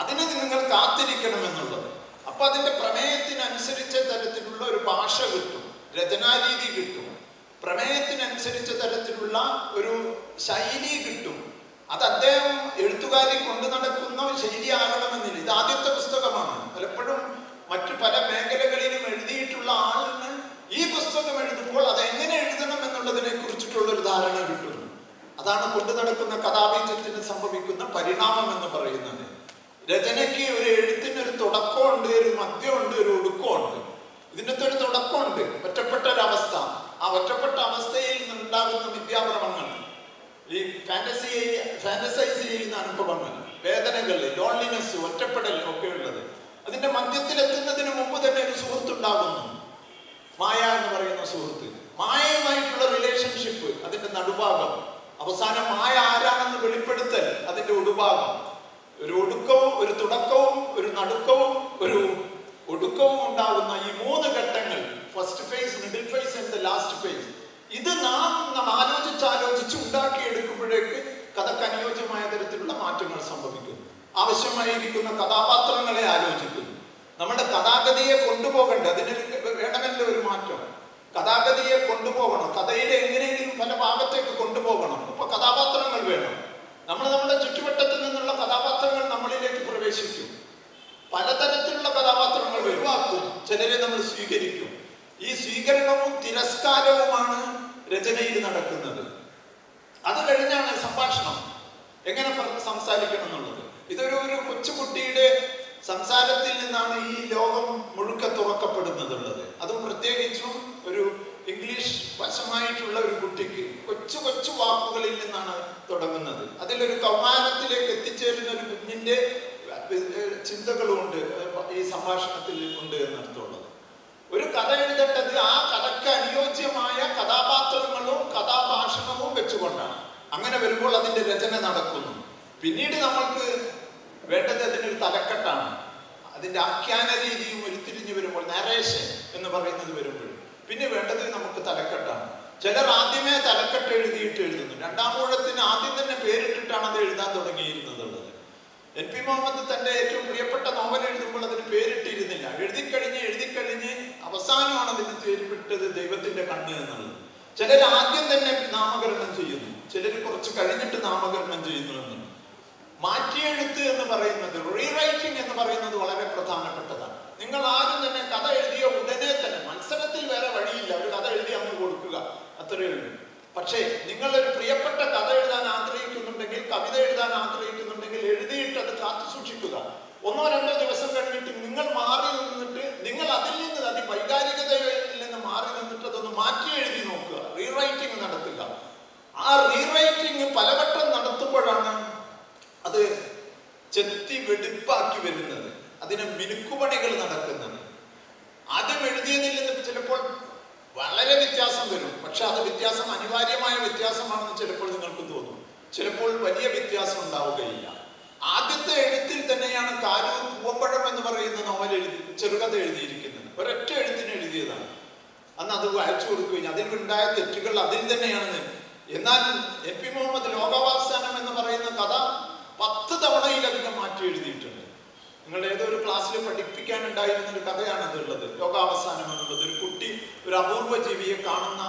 അതിന് നിങ്ങൾ കാത്തിരിക്കണം എന്നുള്ളത്. അപ്പൊ അതിന്റെ പ്രമേയത്തിനനുസരിച്ച തരത്തിലുള്ള ഒരു ഭാഷ കിട്ടും, രചനാരീതി കിട്ടും, പ്രമേയത്തിനനുസരിച്ച തരത്തിലുള്ള ഒരു ശൈലി കിട്ടും. അത് അദ്ദേഹം എഴുത്തുകാരി കൊണ്ടു നടക്കുന്ന ശൈലി ആകണമെന്നില്ല. ഇത് ആദ്യത്തെ പുസ്തകമാണ്. പലപ്പോഴും മറ്റു പല മേഖലകളിലും എഴുതിയിട്ടുള്ള ആളിന് ഈ പുസ്തകം എഴുതുമ്പോൾ അത് എങ്ങനെ എഴുതണം എന്നുള്ളതിനെ കുറിച്ചിട്ടുള്ള ഒരു ധാരണ കിട്ടുന്നു. അതാണ് കൊണ്ടു നടക്കുന്ന കഥാബീജത്തിന് സംഭവിക്കുന്ന പരിണാമം എന്ന് പറയുന്നത്. രചനയ്ക്ക് ഒരു എഴുത്തിനൊരു തുടക്കമുണ്ട്, ഒരു മധ്യമുണ്ട്, ഒരു ഒടുക്കമുണ്ട്. ഇതിനകത്ത് ഒരു തുടക്കമുണ്ട്, ഒറ്റപ്പെട്ട ഒരവസ്ഥ. ആ ഒറ്റപ്പെട്ട അവസ്ഥയിൽ നിന്നുണ്ടാകുന്ന വിദ്യാഭ്രമങ്ങൾ, ഈ ഫാന്റസൈസ് ചെയ്യുന്ന അനുഭവങ്ങൾ, വേദനകൾ, ലോൺലിനെസ്, ഒറ്റപ്പെടൽ ഒക്കെ ഉള്ളത്. അതിന്റെ മധ്യത്തിലെത്തുന്നതിന് മുമ്പ് തന്നെ ഒരു സുഹൃത്തുണ്ടാകുന്നു, മായ എന്ന് പറയുന്ന സുഹൃത്ത്. മായയുമായിട്ടുള്ള റിലേഷൻഷിപ്പ് അതിന്റെ നടുഭാഗം. അവസാനം മായ ആരാണെന്ന് വെളിപ്പെടുത്തൽ അതിന്റെ ഒടുഭാഗം. ഒരു ഒടുക്കവും ഒരു തുടക്കവും ഒരു നടുക്കവും ഒരു ഒടുക്കവും ഉണ്ടാകുന്ന ഈ 3 ഘട്ടങ്ങൾ, first phase, middle phase and the last phase. ഇത് നാം ആലോചിച്ച് ഉണ്ടാക്കിയെടുക്കുമ്പോഴേക്ക് കഥക്ക് അനുയോജ്യമായ തരത്തിലുള്ള മാറ്റങ്ങൾ സംഭവിക്കുന്നു. ആവശ്യമായിരിക്കുന്ന കഥാപാത്രങ്ങളെ ആലോചിക്കുന്നു. നമ്മുടെ കഥാഗതിയെ കൊണ്ടുപോകേണ്ട, അതിന് വേണമെങ്കിൽ ഒരു മാറ്റം. കഥാഗതിയെ കൊണ്ടുപോകണം, കഥയിലെ എങ്ങനെയെങ്കിലും പല ഭാഗത്തേക്ക് കൊണ്ടുപോകണം. അപ്പൊ കഥാപാത്രങ്ങൾ വേണം. നമ്മുടെ ചുറ്റുവട്ടത്തിൽ നിന്നുള്ള കഥാപാത്രങ്ങൾ നമ്മളിലേക്ക് പ്രവേശിക്കും. പലതരത്തിലുള്ള കഥാപാത്രങ്ങൾ ഒഴിവാക്കും, ചിലരെ നമ്മൾ സ്വീകരിക്കും. ഈ സ്വീകരണവും തിരസ്കാരവുമാണ് രചനയിൽ നടക്കുന്നത്. അത് കഴിഞ്ഞാണ് സംഭാഷണം, എങ്ങനെ സംസാരിക്കണം എന്നുള്ളത്. ഇതൊരു കൊച്ചുകുട്ടിയുടെ സംസാരത്തിൽ നിന്നാണ് ഈ ലോകം മുഴുക്ക തുറക്കപ്പെടുന്നതുള്ളത്. അതും പ്രത്യേകിച്ചും ഒരു ഇംഗ്ലീഷ് വശമായിട്ടുള്ള ഒരു കുട്ടിക്ക് കൊച്ചു വാക്കുകളിൽ നിന്നാണ് തുടങ്ങുന്നത്. അതിലൊരു കൗമാരത്തിലേക്ക് എത്തിച്ചേരുന്ന ഒരു കുഞ്ഞിന്റെ ചിന്തകളുമുണ്ട് ഈ സംഭാഷണത്തിൽ ഉണ്ട് എന്നർത്ഥമുള്ളത്. ഒരു കഥ എഴുതേണ്ടത് ആ കഥയ്ക്ക് അനുയോജ്യമായ കഥാപാത്രങ്ങളും കഥാഭാഷണവും വെച്ചുകൊണ്ടാണ്. അങ്ങനെ വരുമ്പോൾ അതിന്റെ രചന നടക്കുന്നു. പിന്നീട് നമ്മൾക്ക് വേണ്ടത് അതിനൊരു തലക്കെട്ടാണ്. അതിന്റെ ആഖ്യാന രീതിയും ഉരുത്തിരിഞ്ഞു വരുമ്പോൾ, നരേഷൻ എന്ന് പറയുന്നത് വരുമ്പോൾ പിന്നെ വേണ്ടത് നമുക്ക് തലക്കെട്ടാണ്. ചിലർ ആദ്യമേ തലക്കെട്ട് എഴുതിയിട്ട് എഴുതുന്നു. 2-ാം ഊഴത്തിന് ആദ്യം തന്നെ പേരിട്ടിട്ടാണ് അത് എഴുതാൻ തുടങ്ങിയിരുന്നത്. NP മുഹമ്മദ് തന്റെ ഏറ്റവും പ്രിയപ്പെട്ട നോവൽ എഴുതുമ്പോൾ അതിന് പേരിട്ടിരുന്നില്ല. എഴുതിക്കഴിഞ്ഞ് അവസാനമാണ് അതിന് പേരിട്ടത് ദൈവത്തിന്റെ കണ്ണ് എന്നുള്ളത്. ചിലർ ആദ്യം തന്നെ നാമകരണം ചെയ്യുന്നു, ചിലർ കുറച്ച് കഴിഞ്ഞിട്ട് നാമകരണം ചെയ്യുന്നു എന്നുള്ളത്. മാറ്റിയെഴുത്ത് എന്ന് പറയുന്നത്, റീറൈറ്റിംഗ് എന്ന് പറയുന്നത് വളരെ പ്രധാനപ്പെട്ടതാണ്. നിങ്ങൾ ആരും തന്നെ കഥ എഴുതിയ ഉടനെ തന്നെ, മത്സരത്തിൽ വേറെ വഴിയില്ല, ഒരു കഥ എഴുതി അങ്ങ് കൊടുക്കുക, അത്രയേ ഉള്ളൂ. പക്ഷേ നിങ്ങളൊരു പ്രിയപ്പെട്ട കഥ എഴുതാൻ ആഗ്രഹിക്കുന്നുണ്ടെങ്കിൽ, കവിത എഴുതാൻ ആഗ്രഹിക്കുന്നുണ്ടെങ്കിൽ അല്ലെങ്കിൽ എഴുതിയിട്ട് അത് കാത്തു സൂക്ഷിക്കുക. 1-2 ദിവസം കഴിഞ്ഞിട്ട് നിങ്ങൾ മാറി നിന്നിട്ട് നിങ്ങൾ അതിൽ നിന്ന് വൈകാരികതയിൽ നിന്ന് മാറി നിന്നിട്ട് അതൊന്ന് മാറ്റി എഴുതി നോക്കുക, റീറൈറ്റിംഗ് നടത്തുക. ആ റീറൈറ്റിംഗ് പലവട്ടം നടത്തുമ്പോഴാണ് അത് ചെത്തി വെടിപ്പാക്കി വരുന്നത്, അതിന് മിനുക്കുപണികൾ നടക്കുന്നത്. ആദ്യം എഴുതിയതിൽ നിന്ന് ചിലപ്പോൾ വളരെ വ്യത്യാസം വരും, പക്ഷെ അത് വ്യത്യാസം അനിവാര്യമായ വ്യത്യാസമാണെന്ന് ചിലപ്പോൾ നിങ്ങൾക്ക് തോന്നും, ചിലപ്പോൾ വലിയ വ്യത്യാസം ഉണ്ടാവുകയില്ല. ആദ്യത്തെ എഴുത്തിൽ തന്നെയാണ് കാരൂർ പൂവമ്പഴം എന്ന് പറയുന്ന നോവൽ ചെറുകഥ എഴുതിയിരിക്കുന്നത്. ഒരൊറ്റ എഴുത്തിന് എഴുതിയതാണ്. അന്ന് അത് അയച്ചു കൊടുക്കുകയും അതിലുണ്ടായ തെറ്റുകൾ അതിൽ തന്നെയാണ്. എന്നാൽ എ പി മുഹമ്മദ് ലോകാവസാനം എന്ന് പറയുന്ന കഥ 10 തവണയിലധികം മാറ്റി എഴുതിയിട്ടുണ്ട്. നിങ്ങൾ ഏതൊരു ക്ലാസ്സിൽ പഠിപ്പിക്കാനുണ്ടായിരുന്ന ഒരു കഥയാണ് അതുള്ളത്. ലോകാവസാനം എന്നുള്ളത് ഒരു കുട്ടി ഒരു അപൂർവ ജീവിയെ കാണുന്ന,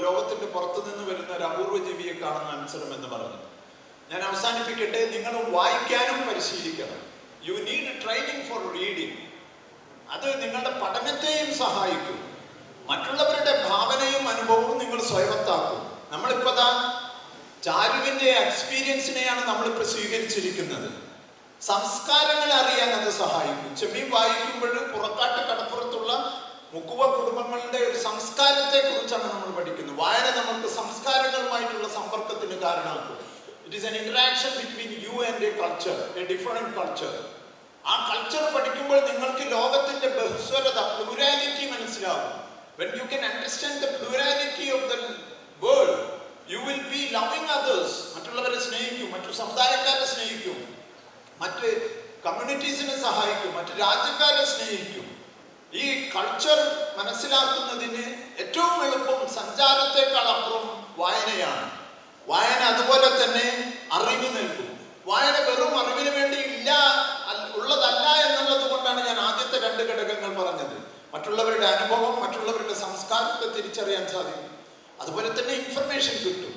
ലോകത്തിന്റെ പുറത്തു നിന്ന് വരുന്ന ഒരു അപൂർവ ജീവിയെ കാണുന്ന അവസരം എന്ന് പറഞ്ഞു. ഞാൻ അവസാനിപ്പിക്കട്ടെ. നിങ്ങൾ വായിക്കാനും പരിശീലിക്കണം. You need training for reading. അത് നിങ്ങളുടെ പഠനത്തെയും സഹായിക്കും. മറ്റുള്ളവരുടെ ഭാവനയും അനുഭവവും നിങ്ങൾ സ്വയവത്താക്കും. നമ്മളിപ്പോ ചാരുവിന്റെ എക്സ്പീരിയൻസിനെയാണ് നമ്മളിപ്പോ സ്വീകരിച്ചിരിക്കുന്നത്. സംസ്കാരങ്ങൾ അറിയാൻ അത് സഹായിക്കും. ചെമ്മീൻ വായിക്കുമ്പോൾ പുറക്കാട്ട് കടപ്പുറത്തുള്ള മുക്കുവ കുടുംബങ്ങളുടെ ഒരു സംസ്കാരത്തെ കുറിച്ചാണ് നമ്മൾ പഠിക്കുന്നത്. വായന നമുക്ക് സംസ്കാരങ്ങളുമായിട്ടുള്ള സമ്പർക്കത്തിന് കാരണമാക്കും. It is an interaction between you and a culture, a different culture. ആ കൾച്ചർ പഠിക്കുമ്പോൾ നിങ്ങൾക്ക് ലോകത്തിന്റെ ബഹുസ്വരത, പ്ലൂരാലിറ്റി മനസ്സിലാവും. When you can understand the plurality of the world, you will be loving others. മറ്റുള്ളവരെ സ്നേഹിക്കും, മറ്റു സമുദായക്കാരെ സ്നേഹിക്കും, മറ്റ് കമ്മ്യൂണിറ്റീസിനെ സഹായിക്കും, മറ്റു രാജ്യക്കാരെ സ്നേഹിക്കും. ഈ കൾച്ചർ മനസ്സിലാക്കുന്നതിന് ഏറ്റവും എളുപ്പം സഞ്ചാരത്തെക്കാൾ അപ്പുറം വായനയാണ്. വായന അതുപോലെ തന്നെ അറിവ് നൽകും. വായന വെറും അറിവിന് വേണ്ടി ഉള്ളതല്ല എന്നുള്ളത് കൊണ്ടാണ് ഞാൻ ആദ്യത്തെ 2 ഘടകങ്ങൾ പറഞ്ഞത്. മറ്റുള്ളവരുടെ അനുഭവം, മറ്റുള്ളവരുടെ സംസ്കാരത്തെ തിരിച്ചറിയാൻ സാധിക്കും. അതുപോലെ തന്നെ ഇൻഫർമേഷൻ കിട്ടും.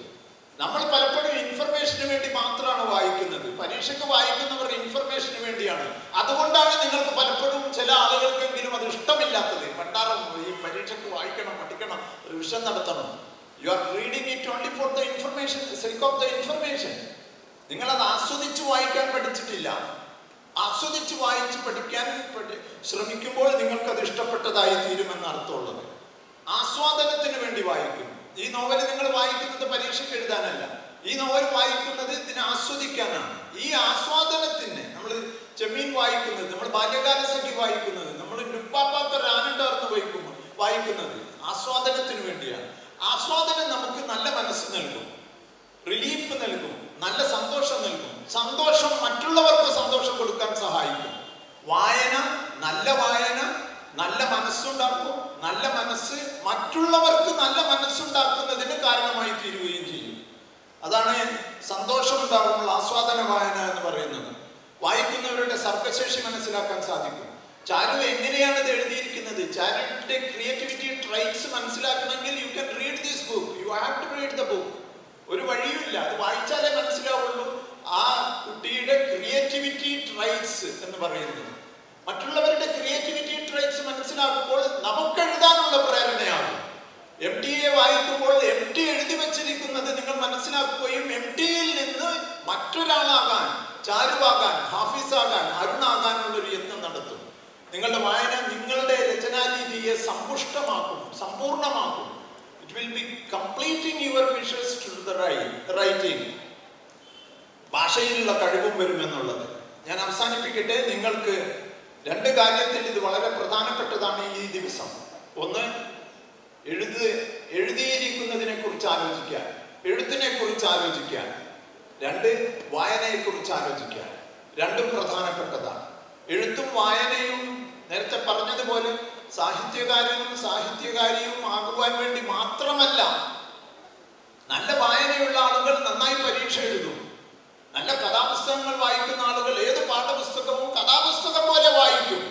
നമ്മൾ പലപ്പോഴും ഇൻഫർമേഷന് വേണ്ടി മാത്രമാണ് വായിക്കുന്നത്. പരീക്ഷയ്ക്ക് വായിക്കുന്നവർ ഇൻഫർമേഷന് വേണ്ടിയാണ്. അതുകൊണ്ടാണ് നിങ്ങൾക്ക് പലപ്പോഴും ചില ആളുകൾക്കെങ്കിലും അത് ഇഷ്ടമില്ലാത്തത്. പണ്ടാറും ഈ പരീക്ഷയ്ക്ക് വായിക്കണം, പഠിക്കണം, റിവിഷൻ നടത്തണം. You are reading it only for the information, sake of the information. നിങ്ങളത് ആസ്വദിച്ച് വായിക്കാൻ പഠിച്ചിട്ടില്ല. ആസ്വദിച്ച് വായിച്ച് പഠിക്കാൻ ശ്രമിക്കുമ്പോൾ നിങ്ങൾക്കത് ഇഷ്ടപ്പെട്ടതായി തീരുമെന്ന് അർത്ഥമുള്ളത്. ആസ്വാദനത്തിന് വേണ്ടി വായിക്കും. ഈ നോവൽ നിങ്ങൾ വായിക്കുന്നത് പരീക്ഷയ്ക്ക് എഴുതാനല്ല. ഈ നോവൽ വായിക്കുന്നത് ഇതിനെ ആസ്വദിക്കാനാണ്. ഈ ആസ്വാദനത്തിന് നമ്മൾ ചെമ്മീൻ വായിക്കുന്നത്, നമ്മൾ ബാല്യകാല സഖി വായിക്കുന്നത്, നമ്മൾ നുപ്പാപ്പാക്കർ ആനണ്ടാർന്ന് വായിക്കുന്നത് ആസ്വാദനത്തിന് വേണ്ടിയാണ്. ആസ്വാദനം നമുക്ക് നല്ല മനസ്സ് നൽകും, റിലീഫ് നൽകും, നല്ല സന്തോഷം നൽകും. സന്തോഷം മറ്റുള്ളവർക്ക് സന്തോഷം കൊടുക്കാൻ സഹായിക്കും. വായന, നല്ല മനസ്സുണ്ടാക്കും. നല്ല മനസ്സ് മറ്റുള്ളവർക്ക് നല്ല മനസ്സുണ്ടാക്കുന്നതിന് കാരണമായി തീരുകയും ചെയ്യും. അതാണ് സന്തോഷമുണ്ടാകുമ്പോൾ ആസ്വാദന വായന എന്ന് പറയുന്നത്. വായിക്കുന്നവരുടെ സർഗശേഷി മനസ്സിലാക്കാൻ സാധിക്കും. ചാരു എങ്ങനെയാണ് ഇത് എഴുതിയിരിക്കുന്നത്? ചാരുവിന്റെ ക്രിയേറ്റിവിറ്റി ട്രൈറ്റ്സ് മനസ്സിലാക്കണമെങ്കിൽ you can read this book. You have to read the book. ഒരു വഴിയുമില്ല, അത് വായിച്ചാലേ മനസ്സിലാവുള്ളൂ. ആ കുട്ടിയുടെ ക്രിയേറ്റിവിറ്റി ട്രൈറ്റ്സ് എന്ന് പറയുന്നത്, മറ്റുള്ളവരുടെ ക്രിയേറ്റിവിറ്റി ട്രൈറ്റ്സ് മനസ്സിലാക്കുമ്പോൾ നമുക്ക് എഴുതാനുള്ള പ്രേരണയാകും. MTA വായിക്കുമ്പോൾ MT എഴുതി വെച്ചിരിക്കുന്നത് നിങ്ങൾ മനസ്സിലാക്കുകയും MTയിൽ നിന്ന് മറ്റൊരാളാകാൻ, ചാരുവാകാൻ, ഹാഫിസാകാൻ, അരുണാകാനുള്ളൊരു യത്നം നടത്തും. നിങ്ങളുടെ വായന നിങ്ങളുടെ രചനാരീതിയെ സമ്പുഷ്ടമാക്കും, സമ്പൂർണമാക്കും. It will be completing your wishes to the writing. ഭാഷയിലുള്ള കഴിവും വരുമെന്നുള്ളത്. ഞാൻ അവസാനിപ്പിക്കട്ടെ. നിങ്ങൾക്ക് 2 കാര്യത്തിൽ ഇത് വളരെ പ്രധാനപ്പെട്ടതാണ് ഈ ദിവസം. ഒന്ന്, എഴുതിയിരിക്കുന്നതിനെ കുറിച്ച് ആലോചിക്കാൻ, എഴുത്തിനെ കുറിച്ച് ആലോചിക്കാൻ. 2, വായനയെ കുറിച്ച് ആലോചിക്കാൻ. 2ഉം പ്രധാനപ്പെട്ടതാണ്. എഴുത്തും വായനയും നേരത്തെ പറഞ്ഞതുപോലെ സാഹിത്യകാരനും സാഹിത്യകാരിയും ആകുവാൻ വേണ്ടി മാത്രമല്ല. നല്ല വായനയുള്ള ആളുകൾ നന്നായി പരീക്ഷ എഴുതും. നല്ല കഥാപുസ്തകങ്ങൾ വായിക്കുന്ന ആളുകൾ ഏത് പാഠപുസ്തകവും കഥാപുസ്തകം പോലെ വായിക്കും.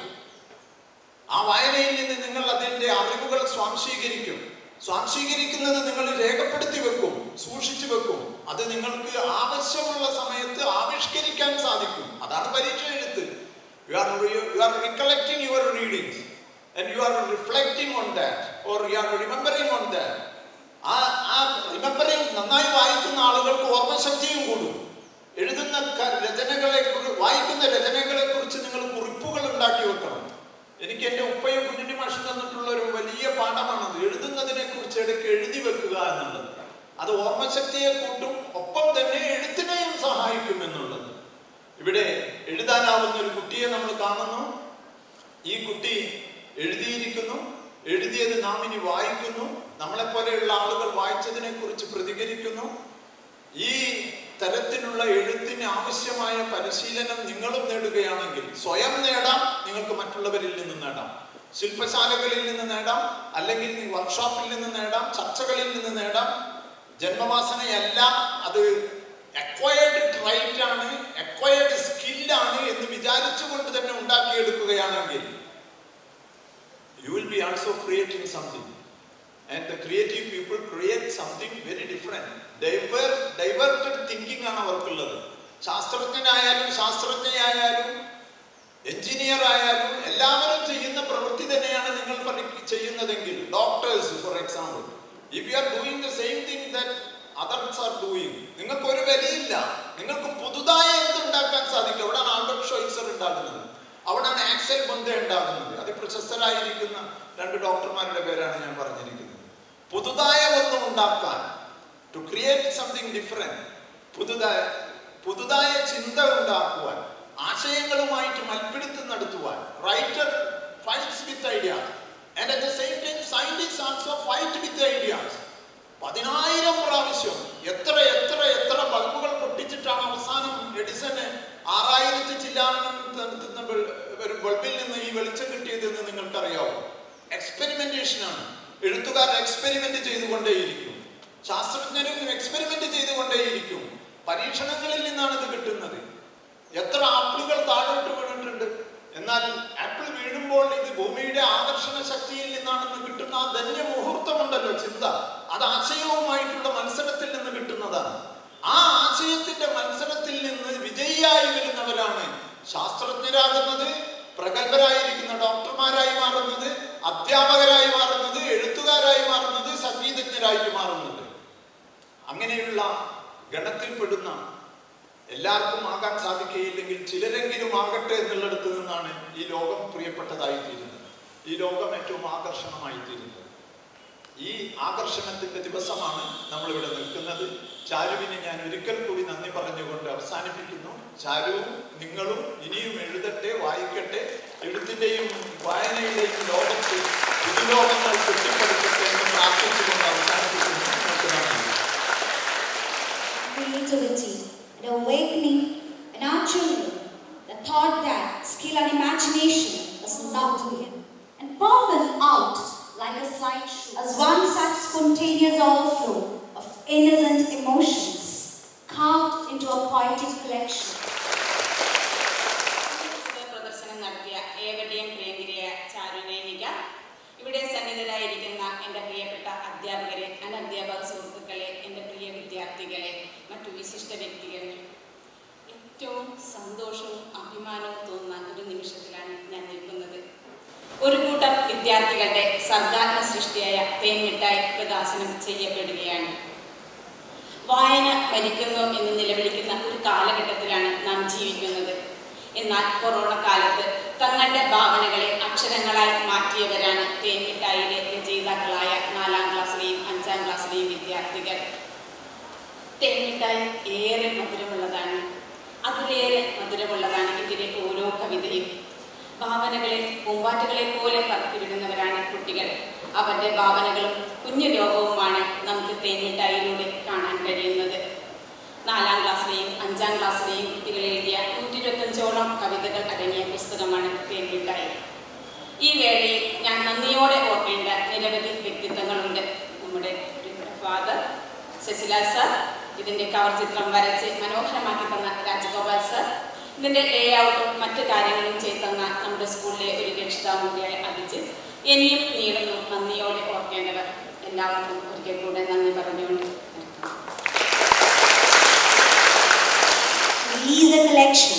ആ വായനയിൽ നിന്ന് നിങ്ങൾ അതിൻ്റെ അറിവുകൾ സ്വാംശീകരിക്കും. സ്വാംശീകരിക്കുന്നത് നിങ്ങൾ രേഖപ്പെടുത്തി വെക്കും, സൂക്ഷിച്ചു വെക്കും. അത് നിങ്ങൾക്ക് ആവശ്യമുള്ള സമയത്ത് ആവിഷ്കരിക്കാൻ സാധിക്കും. അതാണ് പരീക്ഷ എഴുത്ത്. You are recollecting your readings and you are reflecting on that, or you are remembering on that. ആ റിമെമ്പറിങ് നന്നായി വായിക്കുന്ന ആളുകൾക്ക് ഓർമ്മശക്തിയും കൂടും. എഴുതുന്ന വായിക്കുന്ന രചനകളെ കുറിച്ച് നിങ്ങൾ കുറിപ്പുകൾ ഉണ്ടാക്കി വെക്കണം. എനിക്ക് എൻ്റെ ഉപ്പയും കുഞ്ഞുണ്ണി മാഷ് തന്നിട്ടുള്ള ഒരു വലിയ പാഠമാണത്. എഴുതുന്നതിനെ കുറിച്ച് ഇടയ്ക്ക് എഴുതി വെക്കുക എന്നുള്ളത്. അത് ഓർമ്മശക്തിയെ കൂട്ടും, ഒപ്പം തന്നെ എഴുത്തിനെയും സഹായിക്കും എന്നുള്ളത്. ഇവിടെ എഴുതാനാവുന്ന ഒരു കുട്ടിയെ നമ്മൾ കാണുന്നു. ഈ കുട്ടി എഴുതിയിരിക്കുന്നു. എഴുതിയത് നാം ഇനി വായിക്കുന്നു. നമ്മളെപ്പോലെയുള്ള ആളുകൾ വായിച്ചതിനെ കുറിച്ച് പ്രതികരിക്കുന്നു. ഈ തരത്തിലുള്ള എഴുത്തിന് ആവശ്യമായ പരിശീലനം നിങ്ങളും നേടുകയാണെങ്കിൽ സ്വയം നേടാം, നിങ്ങൾക്ക് മറ്റുള്ളവരിൽ നിന്ന് നേടാം. ശില്പശാലകളിൽ നിന്ന് നേടാം, അല്ലെങ്കിൽ വർക്ക്ഷോപ്പിൽ നിന്ന് നേടാം, ചർച്ചകളിൽ നിന്ന് നേടാം. ജന്മവാസനയല്ല, അത് അക്വയർഡ് ട്രൈറ്റ് ആണ്, അക്വയർഡ് സ്കില്ലാണ് എന്ന് വിചാരിച്ചുകൊണ്ട് തന്നെ ഉണ്ടാക്കിയെടുക്കുകയാണെങ്കിൽ you will be also creating something. And the creative people create something very different. Diverted thinking ആണ് അവർക്കുള്ളത്. ശാസ്ത്രജ്ഞനായാലും ശാസ്ത്രജ്ഞയായാലും എഞ്ചിനീയർ ആയാലും എല്ലാവരും ചെയ്യുന്ന പ്രവൃത്തി തന്നെയാണ് നിങ്ങൾ ചെയ്യുന്നതെങ്കിൽ, doctors for example, if you are doing the same thing that others are doing, നിങ്ങൾക്ക് ഒരു വിലയില്ല. നിങ്ങൾക്ക് പുതുതായി എന്തുണ്ടാക്കാൻ സാധിക്കും. അവിടെയാണ് ആൽബർട്ട് ഷോയിസർ ഉണ്ടാകുന്നത്, അവിടെയാണ് ആക്സൽ ബൊന്തെ ഉണ്ടാകുന്നത്. അതിപ്രശസ്തരായിരിക്കുന്ന 2 ഡോക്ടർമാരുടെ പേരാണ് ഞാൻ പറഞ്ഞിരിക്കുന്നത്. പുതുതായ ഒന്നും ഉണ്ടാക്കാൻ, ടു ക്രിയേറ്റ് സംതിങ് ഡിഫറെന്റ്, പുതുതായ ചിന്ത ഉണ്ടാക്കുവാൻ, ആശയങ്ങളുമായിട്ട് മൽപ്പിടുത്തം നടത്തുവാൻ. Writer fights with ideas and at the same time scientist also fight with ideas. 10,000 പ്രാവശ്യം എത്ര എത്ര എത്ര ബൾബുകൾ പൊട്ടിച്ചിട്ടാണ് അവസാനം എഡിസന് 6000 ചില്ലാനം ഒരു ബൾബിൽ നിന്ന് ഈ വെളിച്ചം കിട്ടിയതെന്ന് നിങ്ങൾക്കറിയാവോ? എക്സ്പെരിമെന്റേഷനാണ്. എഴുത്തുകാരൻ എക്സ്പെരിമെന്റ് ചെയ്തുകൊണ്ടേയിരിക്കും, ശാസ്ത്രജ്ഞരും എക്സ്പെരിമെന്റ് ചെയ്തുകൊണ്ടേയിരിക്കും. പരീക്ഷണങ്ങളിൽ നിന്നാണ് ഇത് കിട്ടുന്നത്. എത്ര ആപ്പിളുകൾ താഴോട്ട് വീണിട്ടുണ്ട്, എന്നാൽ ആപ്പിൾ വീഴുമ്പോൾ ഇത് ഭൂമിയുടെ ആകർഷണ ശക്തിയിൽ നിന്നാണെന്ന് കിട്ടുന്ന ആ ധന്യ മുഹൂർത്തമുണ്ടല്ലോ, ചിന്ത, അത് ആശയവുമായിട്ടുള്ള മത്സരത്തിൽ നിന്ന് കിട്ടുന്നതാണ്. ആ ആശയത്തിന്റെ മത്സരത്തിൽ നിന്ന് വിജയിയായി വരുന്നവരാണ് ശാസ്ത്രജ്ഞരാകുന്നത്, പ്രഗത്ഭരായിരിക്കുന്ന ഡോക്ടർമാരായി മാറുന്നത്, അധ്യാപകരായി മാറുന്നത്, എഴുത്തുകാരായി മാറുന്നത്, സംഗീതജ്ഞരായി മാറുന്നത്. അങ്ങനെയുള്ള ഗണത്തിൽപ്പെടുന്ന, എല്ലാവർക്കും ആകാൻ സാധിക്കുകയില്ലെങ്കിൽ ചിലരെങ്കിലും ആകട്ടെ എന്നുള്ളിടത്ത് നിന്നാണ് ഈ ലോകം പ്രിയപ്പെട്ടതായി തീരുന്നത്, ഈ ലോകം ഏറ്റവും ആകർഷണമായി തീരുന്നത്. ഈ ആകർഷണത്തിന്റെ ദിവസമാണ് നമ്മളിവിടെ നിൽക്കുന്നത്. ചാരുവിന് ഞാൻ ഒരിക്കൽ കൂടി നന്ദി പറഞ്ഞുകൊണ്ട് അവസാനിപ്പിക്കുന്നു. ചാരുവും നിങ്ങളും ഇനിയും എഴുതട്ടെ, വായിക്കട്ടെ. എഴുത്തിന്റെയും വായനയുടെയും ലോകത്ത് പുതുലോകങ്ങൾ കെട്ടിപ്പടുക്കട്ടെ എന്ന് പ്രാർത്ഥിച്ചുകൊണ്ട് അവസാനിപ്പിക്കുന്നു. Creativity, an awakening in our children, the thought that skill and imagination is not here, and pour them out like a sideshow as one such spontaneous overflow of innocent emotions carved into a poetic collection. പ്രദർശനം നടത്തിയ ഏവരുടെയും പ്രിയങ്കരിയ ചാരുനൈനിക, ഇവിടെ സന്നിധരായിരിക്കുന്ന എൻ്റെ പ്രിയപ്പെട്ട അധ്യാപകരെ, അനധ്യാപക സുഹൃത്തുക്കളെ, എൻ്റെ പ്രിയ വിദ്യാർത്ഥികളെ, മറ്റു വിശിഷ്ട വ്യക്തികളെ, ഏറ്റവും സന്തോഷവും അഭിമാനവും തോന്നുന്ന ഒരു നിമിഷത്തിലാണ് ഞാൻ നിൽക്കുന്നത്. ഒരു കൂട്ടം വിദ്യാർത്ഥികളുടെ സർഗാത്മക സൃഷ്ടിയായ തേൻമിഠായി പ്രകാശനം ചെയ്യപ്പെടുകയാണ്. വായന മരിക്കുന്നു എന്ന് നിലവിളിക്കുന്ന ഒരു കാലഘട്ടത്തിലാണ് നാം ജീവിക്കുന്നത്. എന്നാൽ കൊറോണ കാലത്ത് തങ്ങളുടെ ഭാവനകളെ അക്ഷരങ്ങളായി മാറ്റിയവരാണ് തേൻമിഠായിയിലെ രചയിതാക്കളായ 4ാം ക്ലാസ്സിലെയും 5ാം ക്ലാസ്സിലെയും വിദ്യാർത്ഥികൾ. തേൻമിഠായി ഏറെ മധുരമുള്ളതാണ്. അതിലേറെ മധുരമുള്ളതാണ് ഇതിലെ ഓരോ കവിതയും. ഭാവനകളെ പൂമ്പാറ്റകളെ പോലെ പറത്തിവിടുന്നവരാണ് കുട്ടികൾ. അവരുടെ ഭാവനകളും കുഞ്ഞു ലോകവുമാണ് നമുക്ക് തേൻമിഠായിയിലൂടെ കാണാൻ കഴിയുന്നത്. 4ാം ക്ലാസ്സിലെയും 5ാം ക്ലാസ്സിലെയും കുട്ടികൾ എഴുതിയ 125ഓളം കവിതകൾ അടങ്ങിയ പുസ്തകമാണ് തേൻമിഠായി. ഈ വേളയിൽ ഞാൻ നന്ദിയോടെ ഓർക്കേണ്ട നിരവധി വ്യക്തിത്വങ്ങളുണ്ട്. നമ്മുടെ ഫാദർ ശശില സർ, ഇതിൻ്റെ കവർ ചിത്രം വരച്ച് മനോഹരമാക്കി തന്ന രാജഗോപാൽ സർ, ഇതിൻ്റെ ലേഔട്ടും മറ്റു കാര്യങ്ങളും ചെയ്തു തന്ന നമ്മുടെ സ്കൂളിലെ ഒരു രക്ഷിതാവ് കൂടിയായ അഭിജിത്ത്, ഇനിയും നീളുന്നു നന്ദിയോടെ ഓർക്കേണ്ടവർ. എല്ലാവർക്കും ഒരിക്കൽ കൂടെ നന്ദി പറഞ്ഞുകൊണ്ട് Release the collection.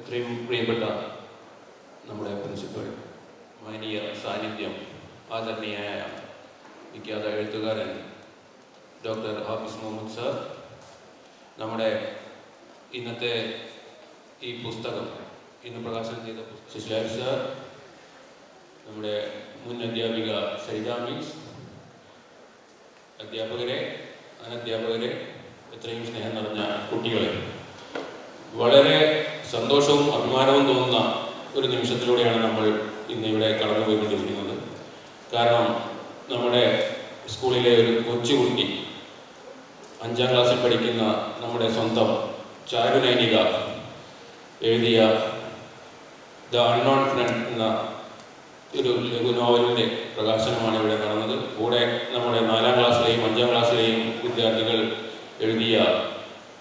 ഇത്രയും പ്രിയപ്പെട്ട നമ്മുടെ പ്രിൻസിപ്പൽ, മാനീയ സാന്നിധ്യം, ആദരണീയായ വിഖ്യാത എഴുത്തുകാരൻ ഡോക്ടർ ഹാഫിസ് മുഹമ്മദ് സർ, നമ്മുടെ ഇന്നത്തെ ഈ പുസ്തകം ഇന്ന് പ്രകാശനം ചെയ്ത ശശിലാൽ സർ, നമ്മുടെ മുൻ അധ്യാപിക സരിത മിസ്, അധ്യാപകരെ, അനധ്യാപകരെ, എത്രയും സ്നേഹം നിറഞ്ഞ കുട്ടികളെ, വളരെ സന്തോഷവും അഭിമാനവും തോന്നുന്ന ഒരു നിമിഷത്തിലൂടെയാണ് നമ്മൾ ഇന്നിവിടെ കടന്നുപോയിക്കൊണ്ടിരിക്കുന്നത്. കാരണം നമ്മുടെ സ്കൂളിലെ ഒരു കൊച്ചുകുട്ടി, 5ാം ക്ലാസ്സിൽ പഠിക്കുന്ന നമ്മുടെ സ്വന്തം ചാരുനൈനിക എഴുതിയ ദ അൺനോൺ ഫ്രണ്ട് എന്ന ഒരു ലഘു നോവലിൻ്റെ പ്രകാശനമാണ് ഇവിടെ നടന്നത്. കൂടെ നമ്മുടെ 4ാം ക്ലാസ്സിലെയും 5ാം ക്ലാസ്സിലെയും വിദ്യാർത്ഥികൾ എഴുതിയ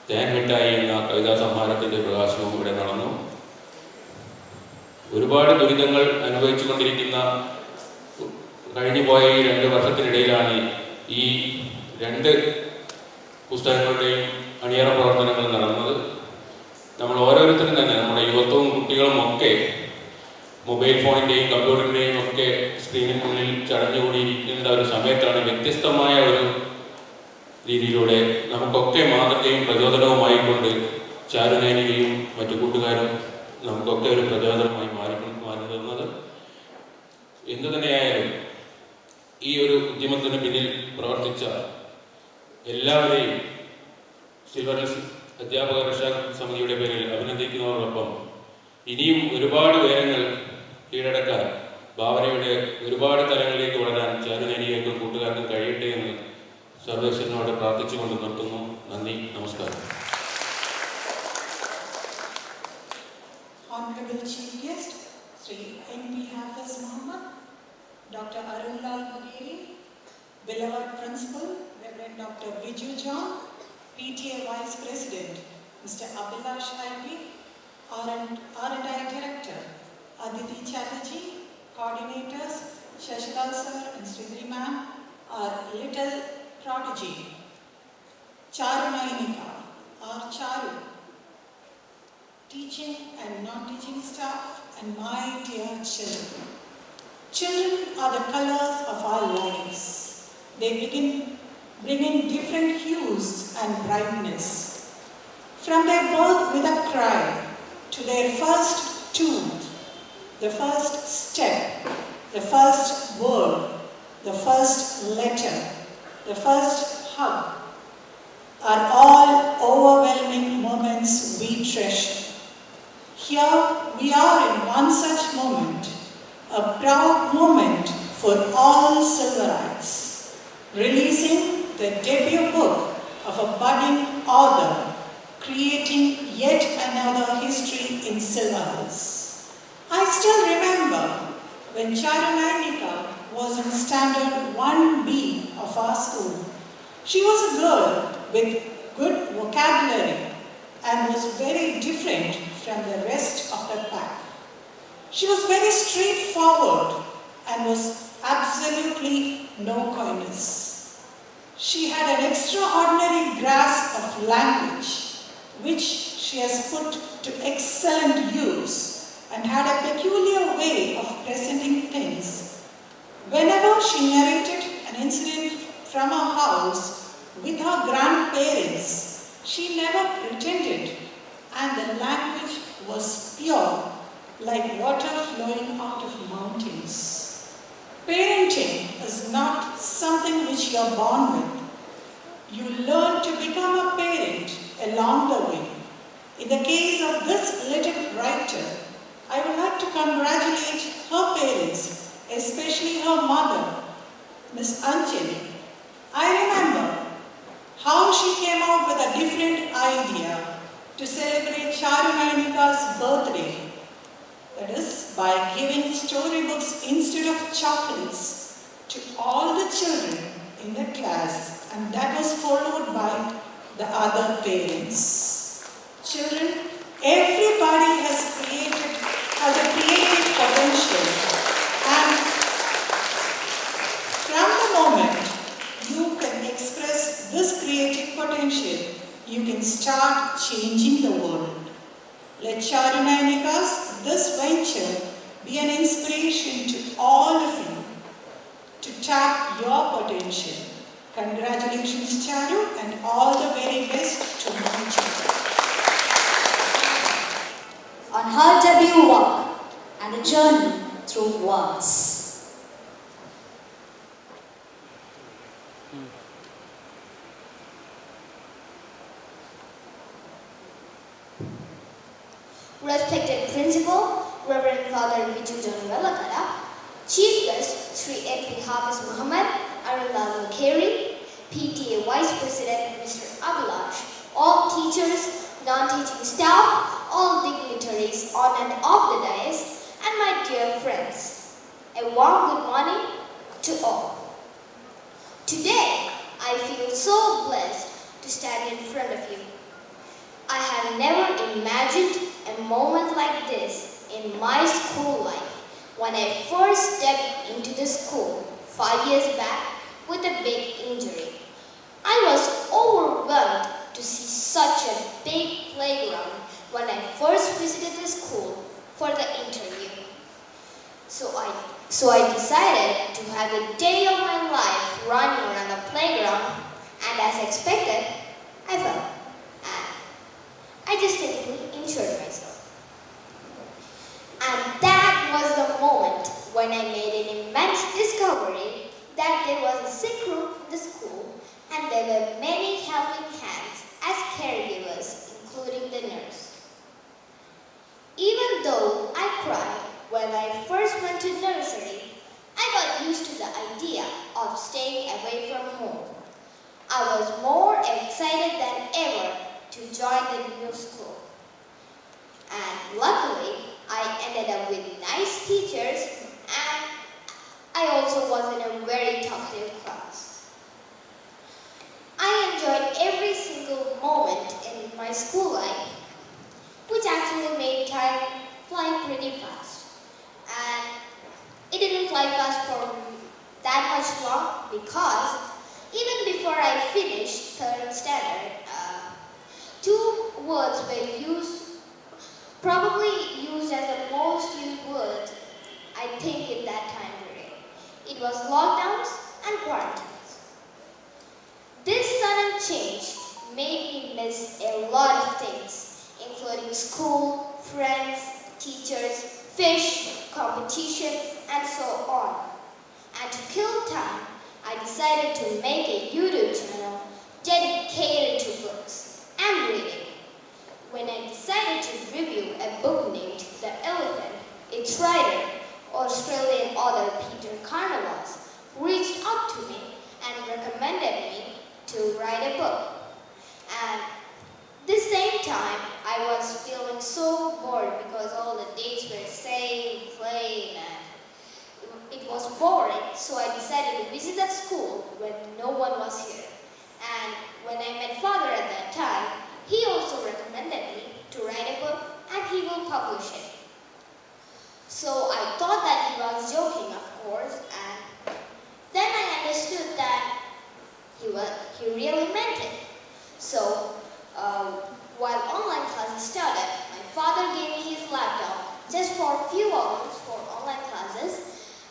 തേൻ മിഠായി എന്ന കവിതാ സംഹാരത്തിൻ്റെ പ്രകാശനവും ഇവിടെ നടന്നു. ഒരുപാട് ദുരിതങ്ങൾ അനുഭവിച്ചു കൊണ്ടിരിക്കുന്ന കഴിഞ്ഞുപോയ ഈ 2 വർഷത്തിനിടയിലാണ് ഈ 2 പുസ്തകങ്ങളുടെയും അണിയറ പ്രവർത്തനങ്ങൾ നടന്നത്. നമ്മൾ ഓരോരുത്തരും തന്നെ, നമ്മുടെ യുവത്വവും കുട്ടികളും ഒക്കെ മൊബൈൽ ഫോണിൻ്റെയും കമ്പ്യൂട്ടറിൻ്റെയും ഒക്കെ സ്ക്രീനിന് മുന്നിൽ ചടഞ്ഞുകൂടിയിരിക്കേണ്ട ഒരു സമയത്താണ് വ്യത്യസ്തമായ ഒരു രീതിയിലൂടെ നമുക്കൊക്കെ മാതൃകയും പ്രചോദനവുമായിക്കൊണ്ട് ചാരുനൈനികയും മറ്റു കൂട്ടുകാരും നമുക്കൊക്കെ ഒരു പ്രചോദനമായി മാറി തന്നത്. എന്തു തന്നെയായാലും ഈ ഒരു ഉദ്യമത്തിന് പിന്നിൽ പ്രവർത്തിച്ച എല്ലാവരെയും സിൽവർ അധ്യാപക രക്ഷാ സമിതിയുടെ പേരിൽ അഭിനന്ദിക്കുന്നതോടൊപ്പം ഇനിയും ഒരുപാട് ഉയരങ്ങൾ കീഴടക്കാൻ, ഭാവനയുടെ ഒരുപാട് തലങ്ങളിലേക്ക് വളരാൻ ചാരുനൈനികർക്കും കൂട്ടുകാർക്കും കഴിയട്ടെ എന്ന് സർവേശ്വരനോട് പ്രാർത്ഥിച്ചുകൊണ്ട് നിർത്തുന്നു. നന്ദി, നമസ്കാരം. Honorable Chief Guest, Sri N.P. Hafiz Muhammad, Dr. Arunlal Bageri, beloved Principal, Reverend Dr. Biju John, PTA Vice President, Mr. Abhilash Haibi, R&I Director, Aditi Chatterjee, Coordinators, Shashilal Sir and Sridhari Ma'am, our little prodigy, Charunainika, our Charu, teaching and non-teaching staff, and my dear children. Children are the colors of our lives. They bring in different hues and brightness. From their birth with a cry, to their first tooth, the first step, the first word, the first letter, the first hug, are all overwhelming moments we treasure. Here we are in one such moment, a proud moment for all Silverites, releasing the debut book of a budding author, creating yet another history in Silver Hills. I still remember when Charunainika was in standard 1B of our school. She was a girl with good vocabulary and was very different from the rest of the pack. She was very straightforward and was absolutely no coyness. She had an extraordinary grasp of language, which she has put to excellent use, and had a peculiar way of presenting things. Whenever she narrated an incident from her house with her grandparents, she never pretended, and the language was pure, like water flowing out of mountains. Parenting is not something which you are born with. You learn to become a parent along the way. In the case of this little writer, I would like to congratulate her parents, especially her mother, Miss Anjali. I remember how she came out with a different idea to celebrate Charunainika's birthday. That is, by giving storybooks instead of chocolates to all the children in the class, and that was followed by the other parents. Children, everybody has a creative potential, and from the moment you can express this creative potential, you can start changing the world. Let Charunainika's this venture be an inspiration to all of you to tap your potential. Congratulations, Charu, and all the very best to my children. On her debut work and a journey through words. Respected Principal, Reverend Father Viju Janvelakara, Chief Guest Sri A.P. Hafiz Muhammad, Arulal Mukheri, PTA Vice President Mr. Abhilash, all teachers, non-teaching staff, all dignitaries on and off the dais, and my dear friends. A warm good morning to all. Today, I feel so blessed to stand in front of you. I have never imagined a moment like this in my school life when I first stepped into the school 5 years back with a big injury. I was overwhelmed to see such a big playground when I first visited the school for the interview. So I decided to have a day of my life running around the playground, and as expected, I fell. I just technically injured myself. And that was the moment when I made an immense discovery that there was a sick room in the school and there were many helping hands as caregivers, including the nurse. Even though I cried when I first went to nursery, I got used to the idea of staying away from home. I was more excited than ever to join the new school. And luckily, I ended up with nice teachers, and I also was in a very talkative class. I enjoyed every single moment in my school life, which actually made time fly pretty fast. And it didn't fly fast for that much long because even before I finished third standard, two words were probably used as the most used words, I think, in that time period. It was lockdowns and quarantines. This sudden change made me miss a lot of things, including school, friends, teachers, fish, competitions, and so on. And to kill time, I decided to make a YouTube channel dedicated to books and reading. When I decided to review a book named The Elephant, its writer, Australian author Peter Carnevale, reached out to me and recommended me to write a book. And this same time, I was feeling so bored because all the days were same, playing, and it was boring, so I decided to visit that school when no one was here. And when I met Father at that time, he also recommended me to write a book and he will publish it. So I thought that he was joking, of course, and then I understood that he really meant it. So while online classes started, my father gave me his laptop just for a few hours for online classes,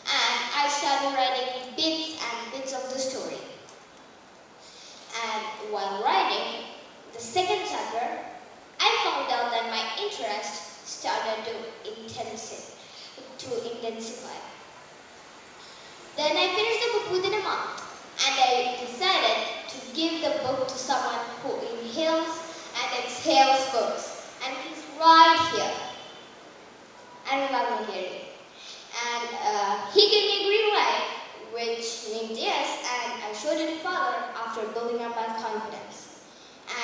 and I started writing bits and bits of the story. And while writing the second chapter, I found out that my interest started to intensify. Then I finished the book within a month, and I decided to give the book to someone who inhales and exhales books, and he's right here. And he gave me a green light, which meant yes, and I showed it to Father after building up my confidence.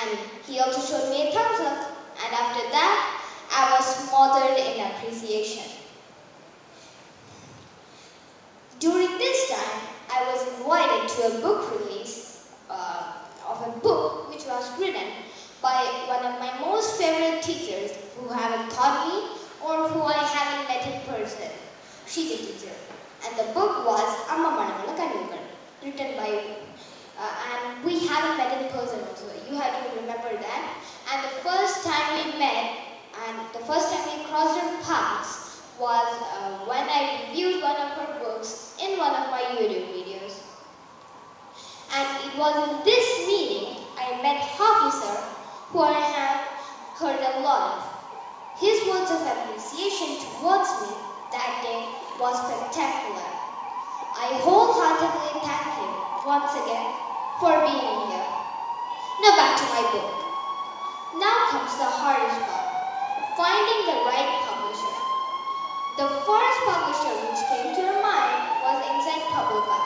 And he also showed me a thumbs up, and after that, I was smothered in appreciation. During this time, I was invited to a book release of a book which was written by one of my most favorite teachers who haven't taught me or who I haven't met in person. She's a teacher. And the book was Amma Manamala Kanukar, written by and we haven't met in person also. You have to remember that. And the first time we met, And the first time we crossed our paths was when I reviewed one of her books in one of my YouTube videos. And it was in this meeting I met Hafiz sir, who I have heard a lot of. His words of appreciation towards me that day was spectacular. I wholeheartedly thank him once again for being here. Now back to my book. Now comes the hardest part, finding the right publisher. The first publisher which came to my mind was Inside Publica,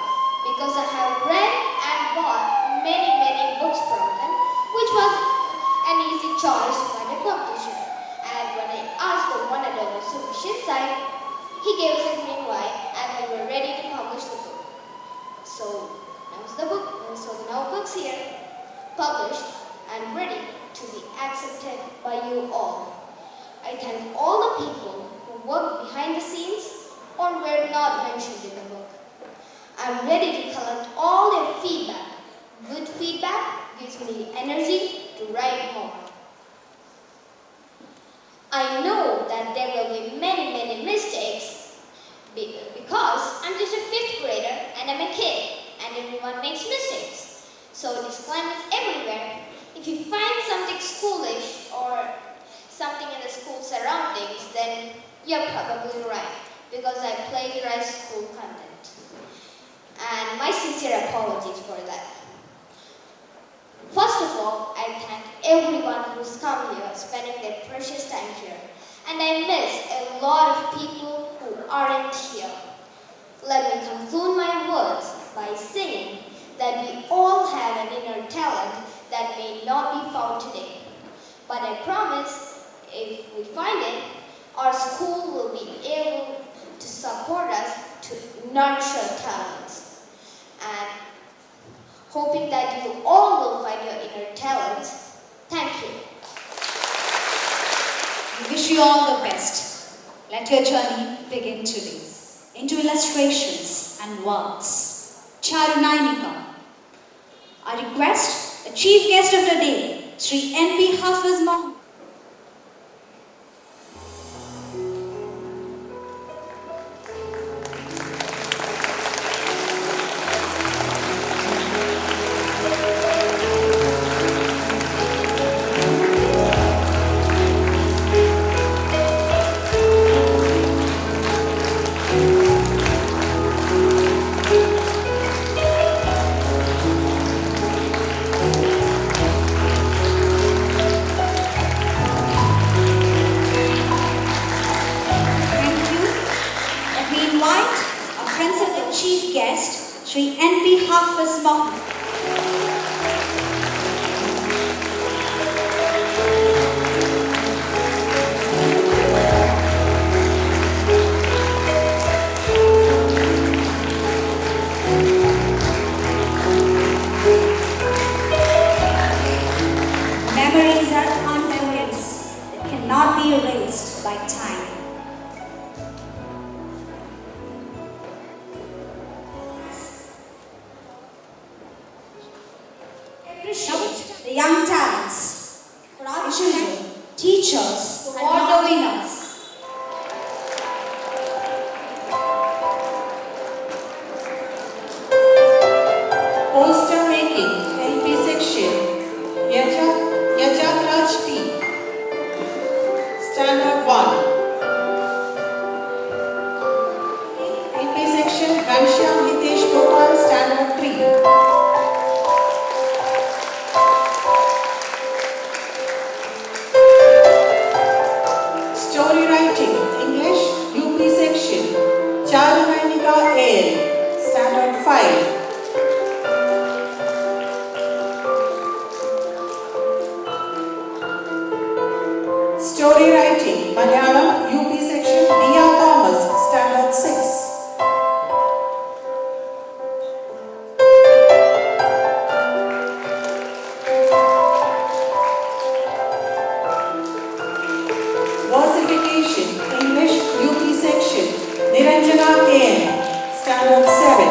because I have read and bought many books from them, which was an easy choice to find a publisher. And when I asked the one and only Subhashit side, he gave us a green light and we were ready to publish the book. So now books here, published and ready to be accepted by you all. I thank all the people who worked behind the scenes or were not mentioned in the book. I'm ready to collect all your feedback. Good feedback gives me the energy to write more. I know that there will be many mistakes because I'm just a 5th grader and I'm a kid and everyone makes mistakes. So disclaimers everywhere. If you find something schoolish or something in the school surroundings, then you're probably right because I plagiarized school content. And my sincere apologies for that. First of all, I thank everyone who's come here, spending their precious time here. And I miss a lot of people who aren't here. Let me conclude my words by saying that we all have an inner talent that may not be found today. But I promise, if we find it, our school will be able to support us to nurture our talents. And hoping that you all will find your inner talents. Thank you. We wish you all the best. Let your journey begin today. Into illustrations and words. Charunainika. I request the chief guest of the day, Sri N.P. Hafiz Mohammed. Chief guest, Sri N.P. Hafiz Mohammed. Memories are unforgettable. It cannot be erased by time. Appreciate the young talents, for our children, teachers, and award the winners. Poster making, LP section, Yajakraj P. Standard 1. LP section, Ghanshyam Hitesh Gopal, Standard 3. Story writing, English, UP section, Charunainika A. Standard 5. Story writing, Malayalam, UP section, Dia Thomas, Standard 6. Versification, English, UP section, Niranjana A. Standard 7.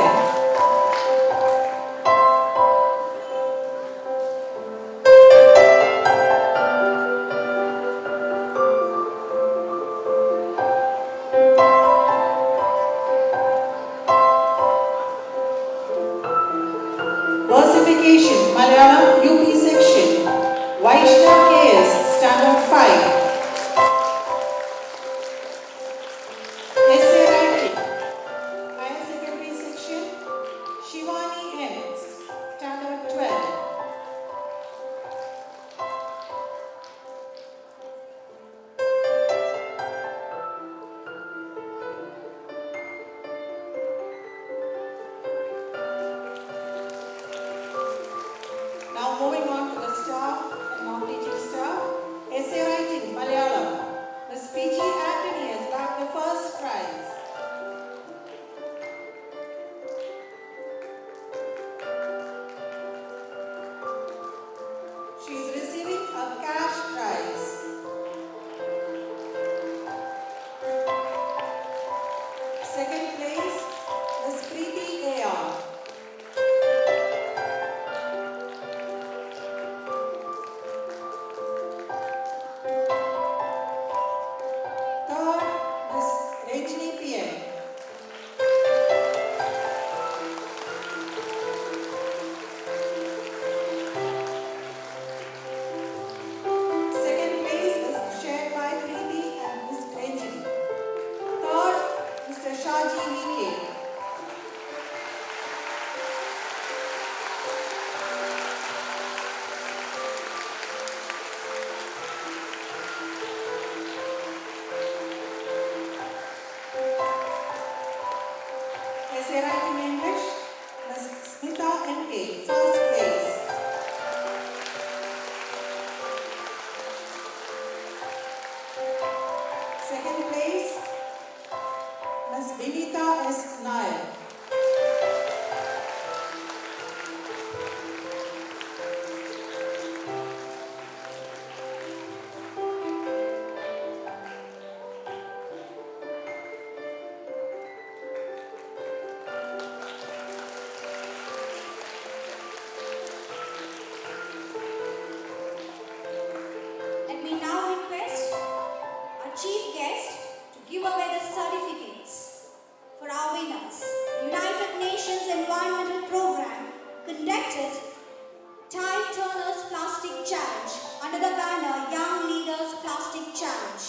Plastic Challenge under the banner Young Leaders Plastic Challenge.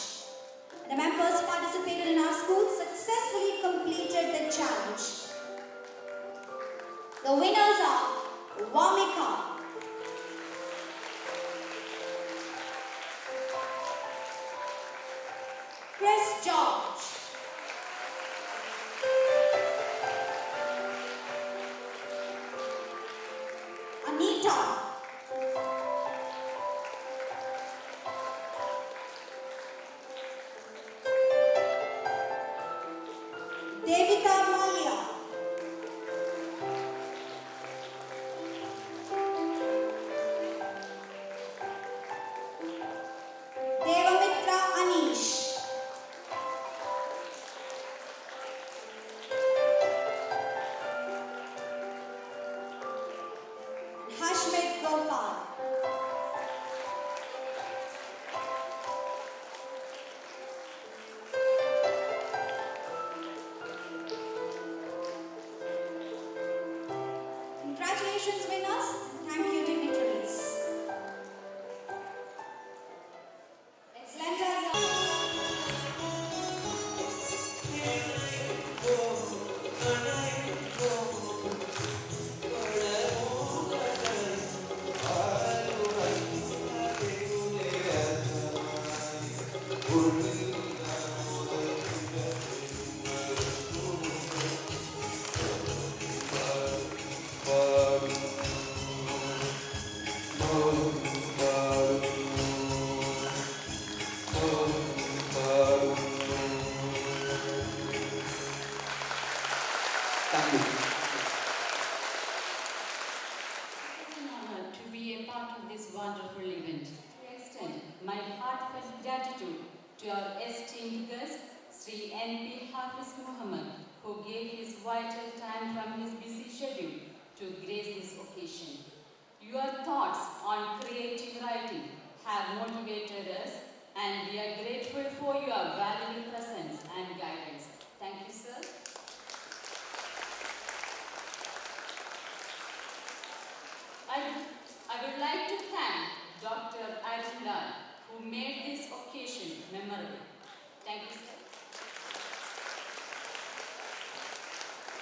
The members participated in our school successfully completed the challenge. The winners are Vamika, Chris George, Anita, Devika Malia, Devamitra Anish, and Hashmit Gopal. Congratulations, winners. Thank you, dignitaries. Excellent job. Thank you. It's an honor to be a part of this wonderful event. To extend my heartfelt gratitude to our esteemed guest, Sri N.P. Hafiz Muhammad, who gave his vital time from his busy schedule to grace this occasion. Your thoughts on creative writing have motivated us, and we are grateful for your valuable presence and guidance. Thank you, sir. I would like to thank Dr. Arjun, who made this occasion memorable. Thank you, sir.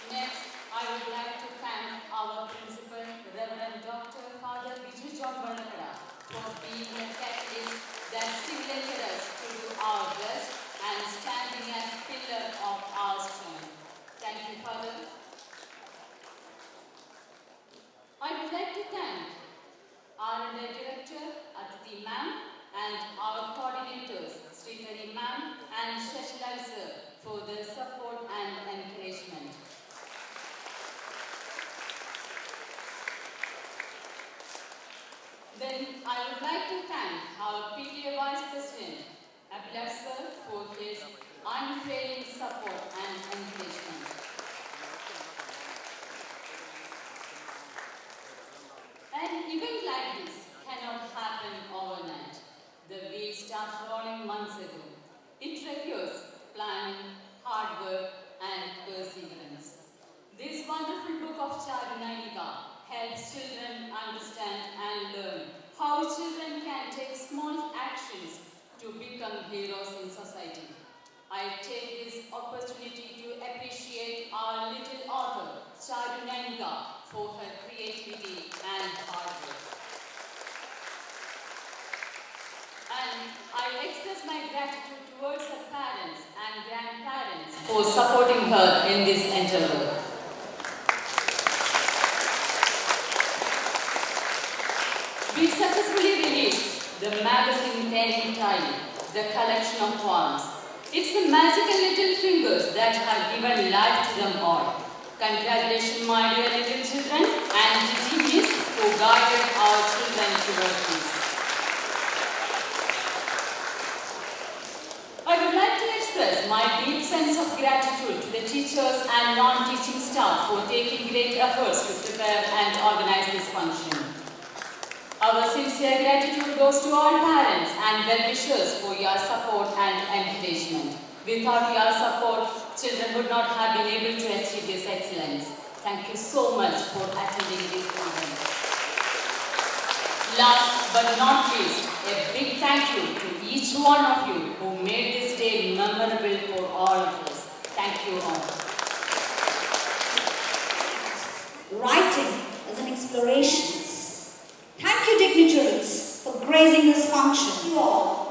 Next, I would like to thank our principal, Reverend Dr. Father Viju John Bandakada, for being a catalyst that stimulated us to do our best and standing as pillar of our strength. Thank you, Father. I would like to thank our Director, Atiti Ma'am, and our coordinators, Sridhari Ma'am and Shashilal Sir, for their support and encouragement. Then I would like to thank our PTA Vice President, Abhilash Sir, for his unfailing support and encouragement. An event like this cannot happen overnight. The wheels start rolling months ago. It requires planning, hard work, and perseverance. This wonderful book of Charunainika helps children understand and learn how children can take small actions to become heroes in society. I take this opportunity to appreciate our little author, Charunainika, for her creativity and hard work. And I express my gratitude towards her parents and grandparents for supporting her in this endeavor. We successfully released the magazine Tiny Tiny, the collection of poems. It's the magical little fingers that have given life to them all. Congratulations, my dear little children, and GTVs who guided our children towards this. I would like to express my deep sense of gratitude to the teachers and non-teaching staff for taking great efforts to prepare and organize this function. Our sincere gratitude goes to all parents and well-wishers for your support and encouragement. Without your support, children would not have been able to achieve this excellence. Thank you so much for attending this event. Last but not least, a big thank you to each one of you who made this day memorable for all of us. Thank you all. Writing is an exploration. Thank you, dignitaries, for gracing this function. You all